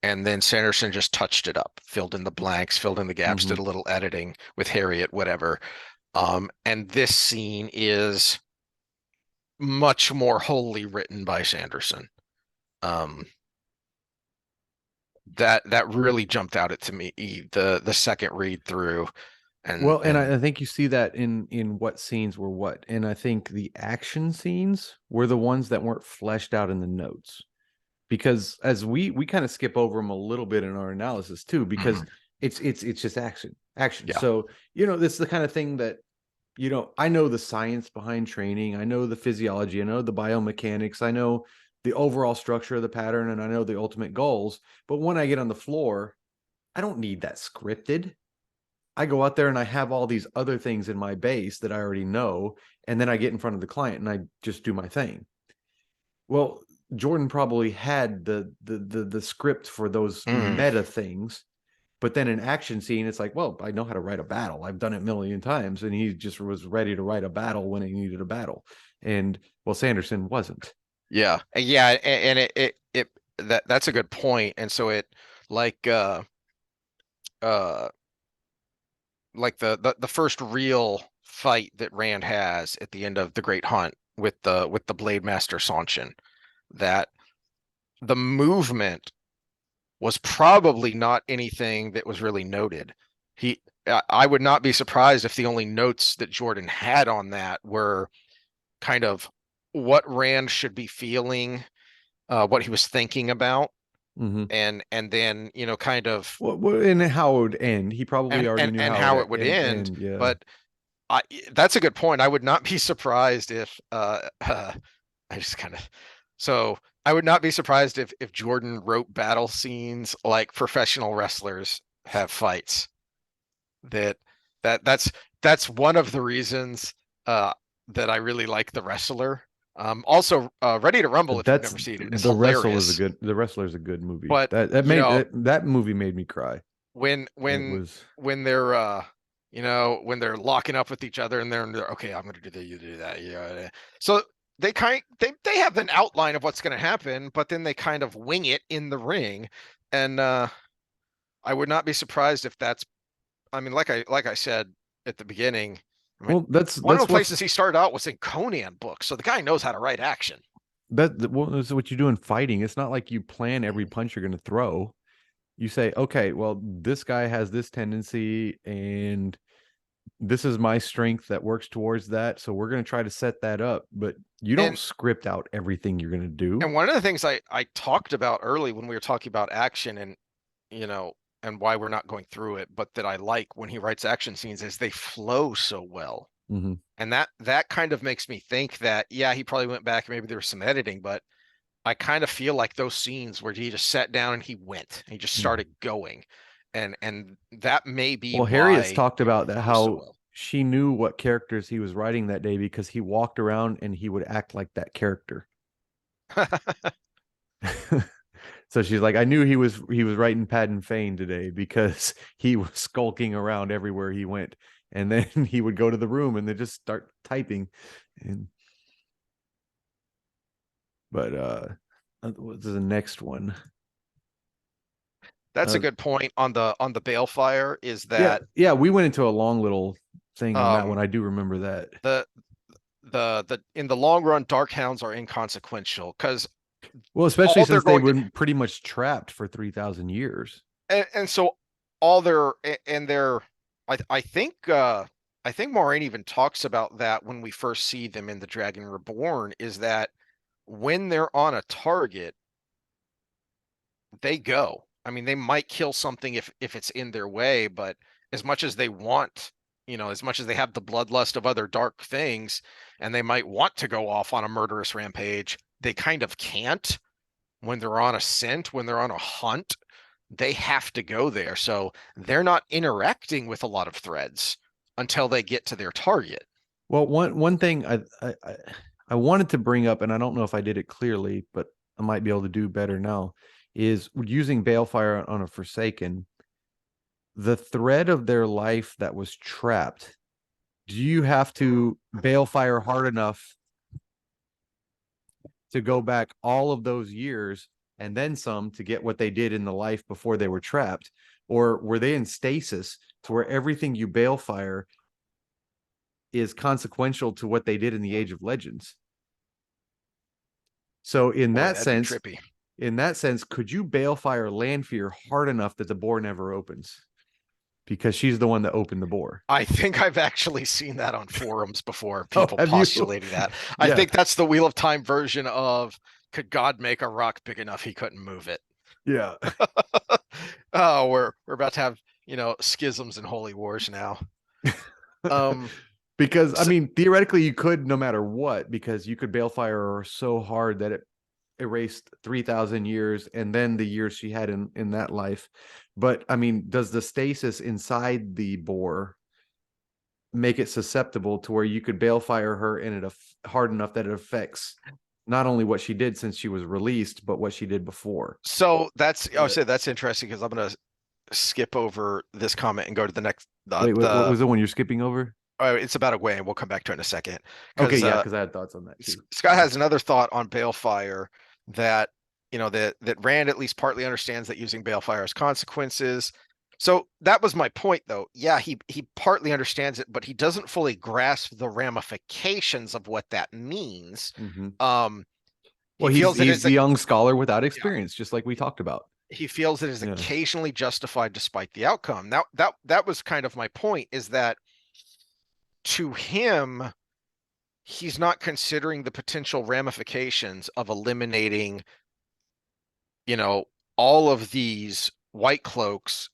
and then Sanderson just touched it up, filled in the blanks, filled in the gaps, Mm-hmm. did a little editing with Harriet, whatever. And this scene is much more wholly written by Sanderson. Um, that really jumped out at to me the second read through, and Well, and I think you see that in what scenes were what, and I think the action scenes were the ones that weren't fleshed out in the notes, because as we kind of skip over them a little bit in our analysis too, because mhm, it's just action. yeah. So this is the kind of thing that I know the science behind training, I know the physiology, I know the biomechanics, I know the overall structure of the pattern, and I know the ultimate goals. But when I get on the floor, I don't need that scripted. I go out there and I have all these other things in my base that I already know, and then I get in front of the client and I just do my thing. Well, Jordan probably had the script for those Mm, meta things, but then an action scene, it's like, well, I know how to write a battle. I've done it a million times, and he just was ready to write a battle when he needed a battle. And well, Sanderson wasn't. yeah, and it that's a good point. And so it like uh like the first real fight that Rand has at the end of the Great Hunt with the Blade Master Sanchin, that the movement was probably not anything that was really noted. I would not be surprised if the only notes that Jordan had on that were kind of what Rand should be feeling, what he was thinking about, Mm-hmm. and then kind of And how it would end. He probably and already and knew and how it how it would end. end. Yeah. But I that's a good point. I would not be surprised if I just kind of so I would not be surprised if Jordan wrote battle scenes like professional wrestlers have fights. That that's one of the reasons uh that I really like The Wrestler. Also, Ready to Rumble, if you've That's never seen it, is the wrestle is a hilarious. good the wrestler is a good movie. But That you know, that movie made me cry. when It when was when they're when they're locking up with each other and they're okay, I'm gonna do that, you do that, yeah. So they have an outline of what's gonna happen, but then they kind of wing it in the ring. And I would not be surprised if that's, I mean, like I said at the beginning, I mean, well one of the that's what's places he started out was in Conan books, so the guy knows how to write action. well, that's what you do in fighting. It's not like you plan every punch you're going to throw. You say, okay, well, this guy has this tendency, and this is my strength that works towards that. So we're going to try to set that up, but you don't And script out everything you're going to do. and one of the things I talked about early when we were talking about action and you know and why we're not going through it, but that I like when he writes action scenes is they flow so well. Mm-hmm. And that kind of makes me think that yeah, he probably went back and maybe there was some editing, but I kind of feel like those scenes where he just sat down and he went, and he just Mm-hmm. started going. And that may be Well, Harriet's why talked it about that flows so how well. she knew what characters he was writing that day because he walked around and he would act like that character. So she's like, I knew he was writing Paddon Fane today because he was skulking around everywhere he went. And then he would go to the room and then just start typing. And but what's the next one? That's a Uh good point on the balefire is yeah, that yeah, we went into a long little thing on that um one. I do remember that. the the in the long run dark hounds are inconsequential because Well, especially all they're since they going to, were pretty much trapped for 3,000 years. and so all their and their I think I think Moraine even talks about that when we first see them in the Dragon Reborn, is that when they're on a target, they go. I mean, they might kill something if it's in their way, but as much as they want, as much as they have the bloodlust of other dark things, and they might want to go off on a murderous rampage, they kind of can't when they're on a scent, when they're on a hunt, they have to go there. So they're not interacting with a lot of threads until they get to their target. Well, one thing I wanted to bring up, and I don't know if I did it clearly, but I might be able to do better now, is using balefire on a Forsaken. The thread of their life that was trapped. Do you have to balefire hard enough to go back all of those years and then some to get what they did in the life before they were trapped? Or were they in stasis to where everything you balefire is consequential to what they did in the Age of Legends? So Boy, that'd be trippy. in that sense, could you balefire Lanfear hard enough that the boar never opens? Because she's the one that opened the boar. I think I've actually seen that on forums before, Oh, people have you? postulating that. I Yeah, think that's the Wheel of Time version of could God make a rock big enough he couldn't move it? yeah. Oh, we're about to have, schisms and holy wars now. Um, Because I so, mean, theoretically, you could no matter what, because you could balefire her so hard that it erased 3,000 years and then the years she had in that life. But I mean, does the stasis inside the boar make it susceptible to where you could balefire her and it hard enough that it affects not only what she did since she was released, but what she did before? so that's, I would Uh, say that's interesting because I'm gonna skip over this comment and go to the next, wait, what was the one you're skipping over? it's about Egwene. We'll come back to it in a second Okay, because yeah, because I had thoughts on that too. Scott has another thought on Balefire that that Rand at least partly understands that using Balefire has consequences. So that was my point, though. Yeah, he partly understands it, but he doesn't fully grasp the ramifications of what that means. Mm-hmm. Um, Well, he feels that he's it's the young scholar without yeah, experience, just like we talked about. he feels it is Yeah. occasionally justified despite the outcome. Now that was kind of my point, is that to him, he's not considering the potential ramifications of eliminating, you know, all of these white cloaks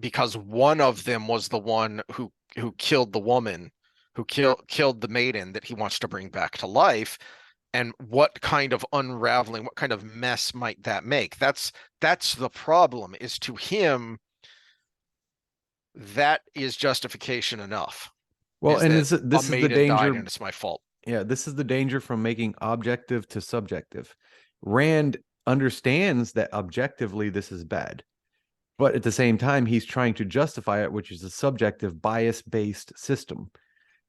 because one of them was the one who killed the woman, who killed the maiden that he wants to bring back to life. and what kind of unraveling, what kind of mess might that make? That's the problem, is to him that is justification enough, Well, is and that a this is the maiden died danger. and it's my fault. Yeah, this is the danger from making objective to subjective. Rand understands that objectively this is bad, but at the same time, he's trying to justify it, which is a subjective bias based system.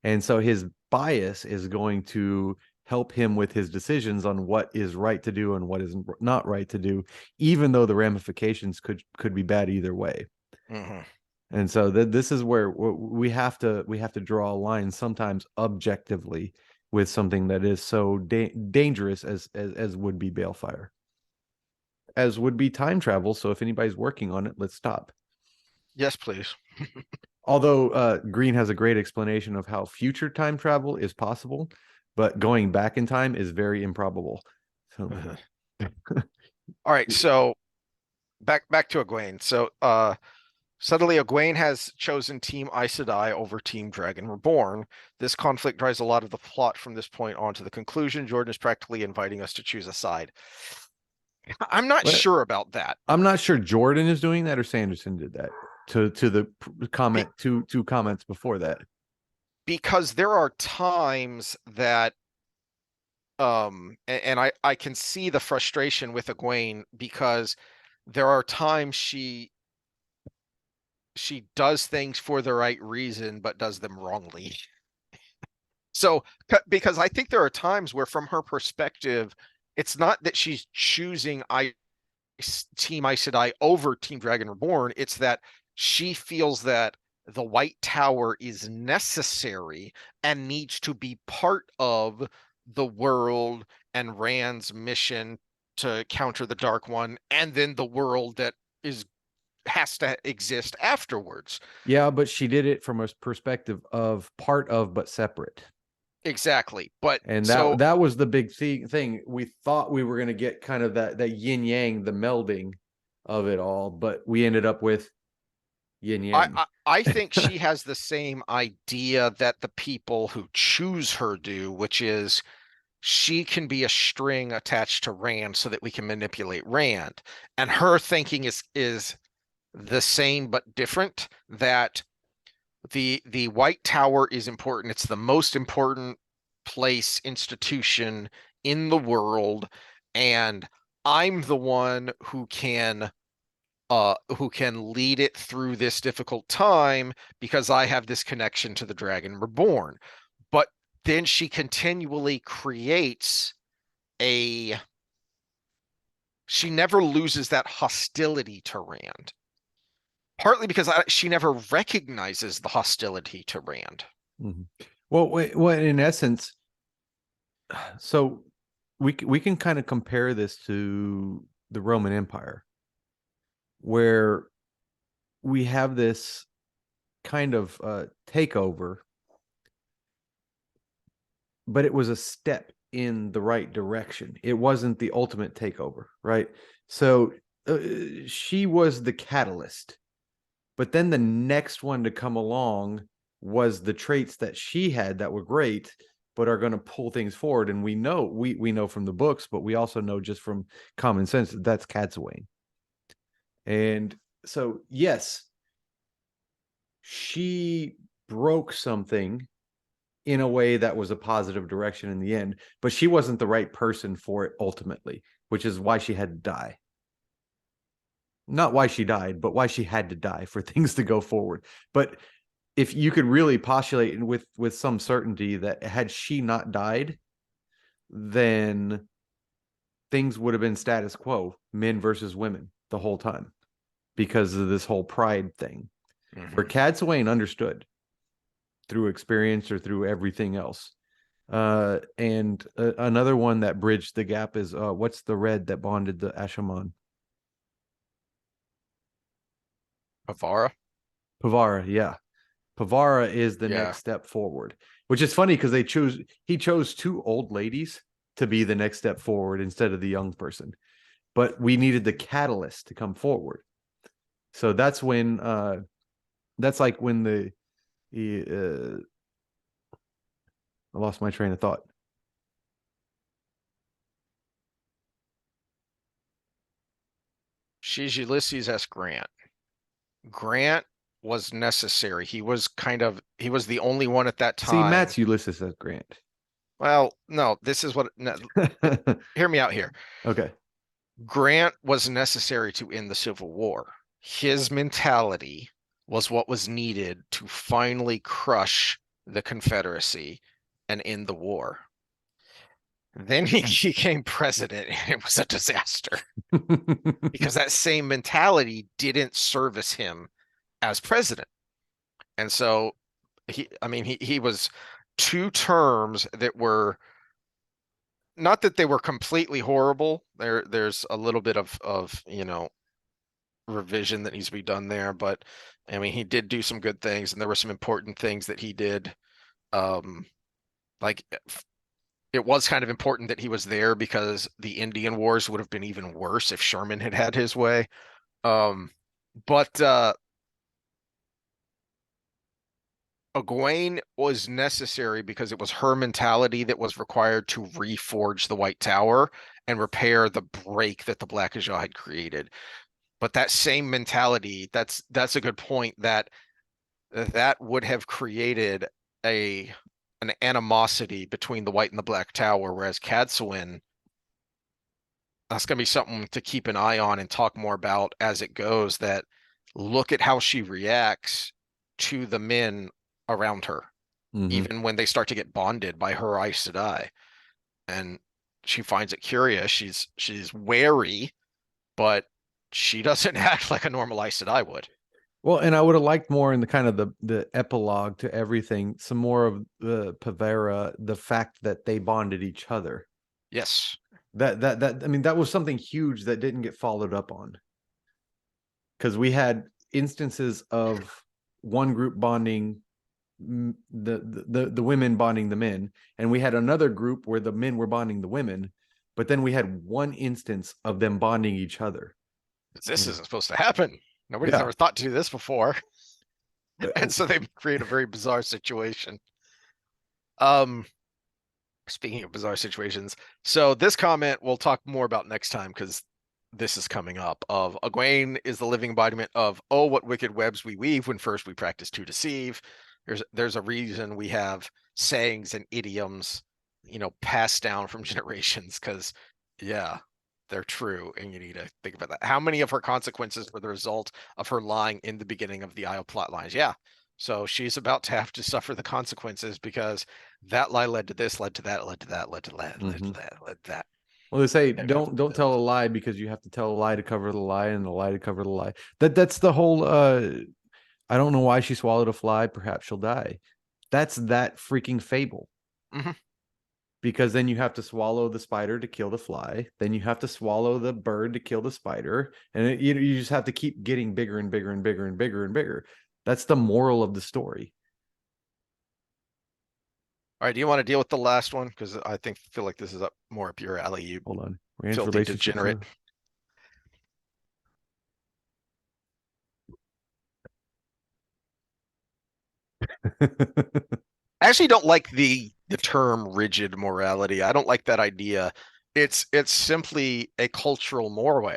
And so his bias is going to help him with his decisions on what is right to do and what is not right to do, even though the ramifications could be bad either way. Mm-hmm. And so this is where we have to draw a line sometimes objectively with something that is so dangerous as would be balefire, as would be time travel. So if anybody's working on it, let's stop. Yes, please. Although Green has a great explanation of how future time travel is possible, but going back in time is very improbable. So Uh-huh. All right, so back to Egwene. So suddenly Egwene has chosen Team Aes Sedai over Team Dragon Reborn. This conflict drives a lot of the plot from this point on to the conclusion. Jordan is practically inviting us to choose a side. I'm not but sure about that. I'm not sure Jordan is doing that or Sanderson did that to the Be- comment two comments before that. because there are times that and I can see the frustration with Egwene, because there are times she does things for the right reason but does them wrongly. So because I think there are times where from her perspective, it's not that she's choosing Team Aes Sedai over Team Dragon Reborn, it's that she feels that the White Tower is necessary and needs to be part of the world and Rand's mission to counter the Dark One, and then the world that is has to exist afterwards. Yeah, but she did it from a perspective of part of but separate. Exactly. But And so that was the big thing. We thought we were going to get kind of that yin yang, the melding of it all, but we ended up with yin I, yang. I I think she has the same idea that the people who choose her do, which is she can be a string attached to Rand so that we can manipulate Rand. And her thinking is the same but different, that the White Tower is important. It's the most important place, institution in the world, and I'm the one who can lead it through this difficult time because I have this connection to the Dragon Reborn. But then she continually creates a she never loses that hostility to Rand. Partly because she never recognizes the hostility to Rand. Mm-hmm. Well, in essence, so we can kind of compare this to the Roman Empire, where we have this kind of takeover, but it was a step in the right direction. It wasn't the ultimate takeover, right? So she was the catalyst, but then the next one to come along was the traits that she had that were great, but are going to pull things forward. And we know from the books, but we also know just from common sense that that's Cadsuane. And so, yes, she broke something in a way that was a positive direction in the end, but she wasn't the right person for it ultimately, which is why she had to die. Not why she died, but why she had to die for things to go forward. But if you could really postulate with some certainty that had she not died, then things would have been status quo, men versus women the whole time, because of this whole pride thing. Where Mm-hmm. Cadsuane understood through experience or through everything else. And another one that bridged the gap is what's the red that bonded the Ashaman? Pavara? Pavara, yeah. Pavara is the Yeah. next step forward, which is funny because he chose two old ladies to be the next step forward instead of the young person. But we needed the catalyst to come forward. So that's when that's like when the I lost my train of thought. She's Ulysses S. Grant. Grant was necessary. He was the only one at that See, time. Matt's Ulysses S. Grant. Well, no, this is what, no, hear me out here. Okay. Grant was necessary to end the Civil War. His mentality was what was needed to finally crush the Confederacy and end the war. Then he became president, and it was a disaster because that same mentality didn't service him as president. And so he was 2 terms that were not that they were completely horrible. There's a little bit of revision that needs to be done there, but I mean he did do some good things, and there were some important things that he did. Um, like it was kind of important that he was there because the Indian Wars would have been even worse if Sherman had had his way. But Egwene was necessary because it was her mentality that was required to reforge the White Tower and repair the break that the Black Ajah had created. But that same mentality, that's a good point, that would have created a an animosity between the White and the Black Tower, whereas Cadsuane, that's going to be something to keep an eye on and talk more about as it goes. That look at how she reacts to the men around her, Mm-hmm. even when they start to get bonded by her Aes Sedai, and she finds it curious. She's wary, but she doesn't act like a normal Aes Sedai would. Well, and I would have liked more in the kind of the epilogue to everything, some more of the Pavera, the fact that they bonded each other. Yes. That I mean, that was something huge that didn't get followed up on. Because we had instances of one group bonding the women bonding the men, and we had another group where the men were bonding the women, but then we had one instance of them bonding each other. This isn't supposed to happen. Nobody's Yeah. ever thought to do this before. And Uh, so they create a very bizarre situation. Um, Speaking of bizarre situations, so this comment we'll talk more about next time because this is coming up. Of Egwene is the living embodiment of, oh, what wicked webs we weave when first we practice to deceive. There's a reason we have sayings and idioms, passed down from generations because, yeah, they're true, and you need to think about that. How many of her consequences were the result of her lying in the beginning of the Isle plot lines? Yeah. So she's about to have to suffer the consequences because that lie led to this, led to that, led to that, led to that, led to mhm. that, led to that. Well, they say don't tell a lie because you have to tell a lie to cover the lie and the lie to cover the lie. That's the whole I don't know why she swallowed a fly, perhaps she'll die. That's that freaking fable. Mhm. Because then you have to swallow the spider to kill the fly, then you have to swallow the bird to kill the spider, and you just have to keep getting bigger and bigger and bigger and bigger and bigger. That's the moral of the story. All right, do you want to deal with the last one? Because I feel like this is more up your alley, you Hold on. Rand's filthy relationships. degenerate. I actually don't like the term rigid morality. I don't like that idea. It's simply a cultural more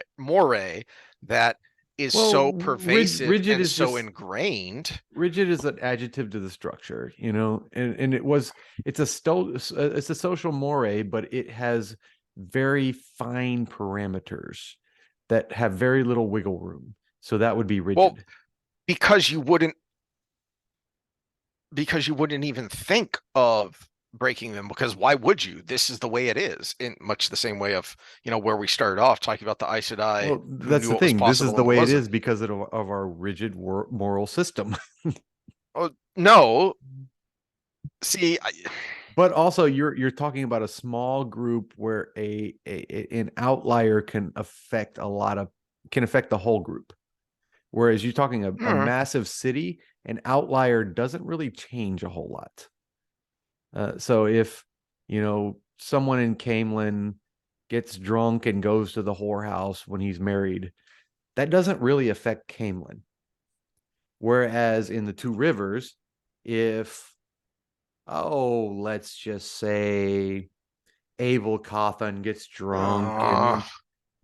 that is Well, so pervasive rigid and is so just ingrained. rigid is an adjective to the structure, and it's a social moray, but it has very fine parameters that have very little wiggle room. So that would be Well, rigid. because you wouldn't even think of breaking them, because why would you? This is the way it is, in much the same way of, where we started off talking about the Aes Sedai Well, who that's knew the what was thing. This is possible the and what way it wasn't. is because of our rigid moral system. Oh, no. See, But also, you're talking about a small group where an outlier can affect the whole group. Whereas you're talking a hmm. massive city, an outlier doesn't really change a whole lot. So if someone in Camelin gets drunk and goes to the whorehouse when he's married, that doesn't really affect Camelin. Whereas in the Two Rivers, if let's just say Abel Cawthon gets drunk Uh, and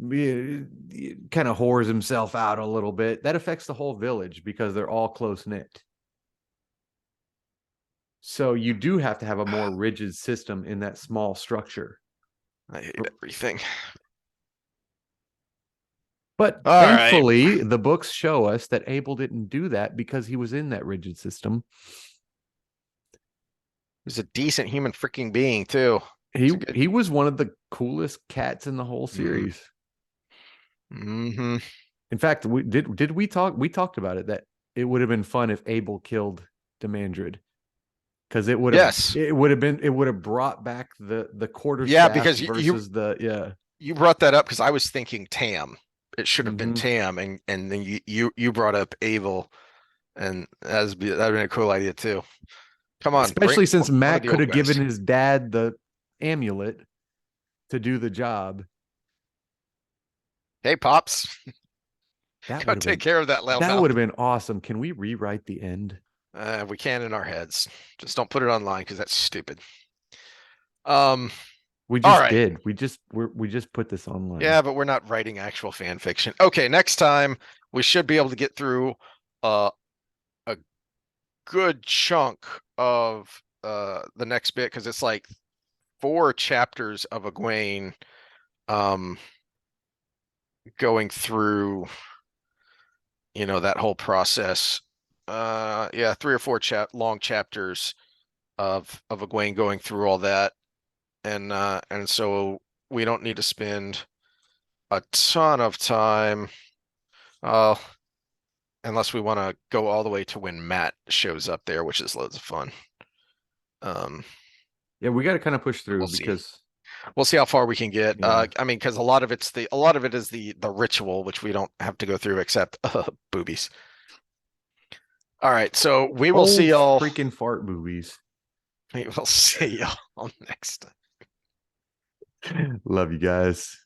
kind of whores himself out a little bit. That affects the whole village because they're all close knit. So you do have to have a more rigid system in that small structure. I hate everything. But All right. thankfully, the books show us that Abel didn't do that because he was in that rigid system. He's a decent human freaking being too. He He's a good. he was one of the coolest cats in the whole series. Mm-hmm. In fact, we talked about it that it would have been fun if Abel killed Demandred because Yes. it would have brought back the Yeah, quarterstaff because versus the yeah. you brought that up because I was thinking Tam. It should have been Mm-hmm. Tam, and then you brought up Abel, and that'd been a cool idea too. Come on, bring Especially since one of Matt the could old have guys. given his dad the amulet to do the job. Hey, pops, That go would have take been care of that loudmouth. awesome. Can we rewrite the end? We can in our heads. Just don't put it online because that's stupid. Um. We All just right. did. We just put this online. Yeah, but we're not writing actual fan fiction. Okay, next time we should be able to get through a good chunk of the next bit because it's like 4 chapters of Egwene um going through, that whole process. Yeah, 3 or 4 long chapters of Egwene going through all that. And so we don't need to spend a ton of time. Uh, unless we want to go all the way to when Matt shows up there, which is loads of fun. Um, Yeah, we got to kind of push we'll through see. because We'll see how far we can get. yeah, I mean, because a lot of it is the ritual, which we don't have to go through except boobies. All right, so we will see old y'all. freaking fart movies. We will see y'all next time. Love you guys.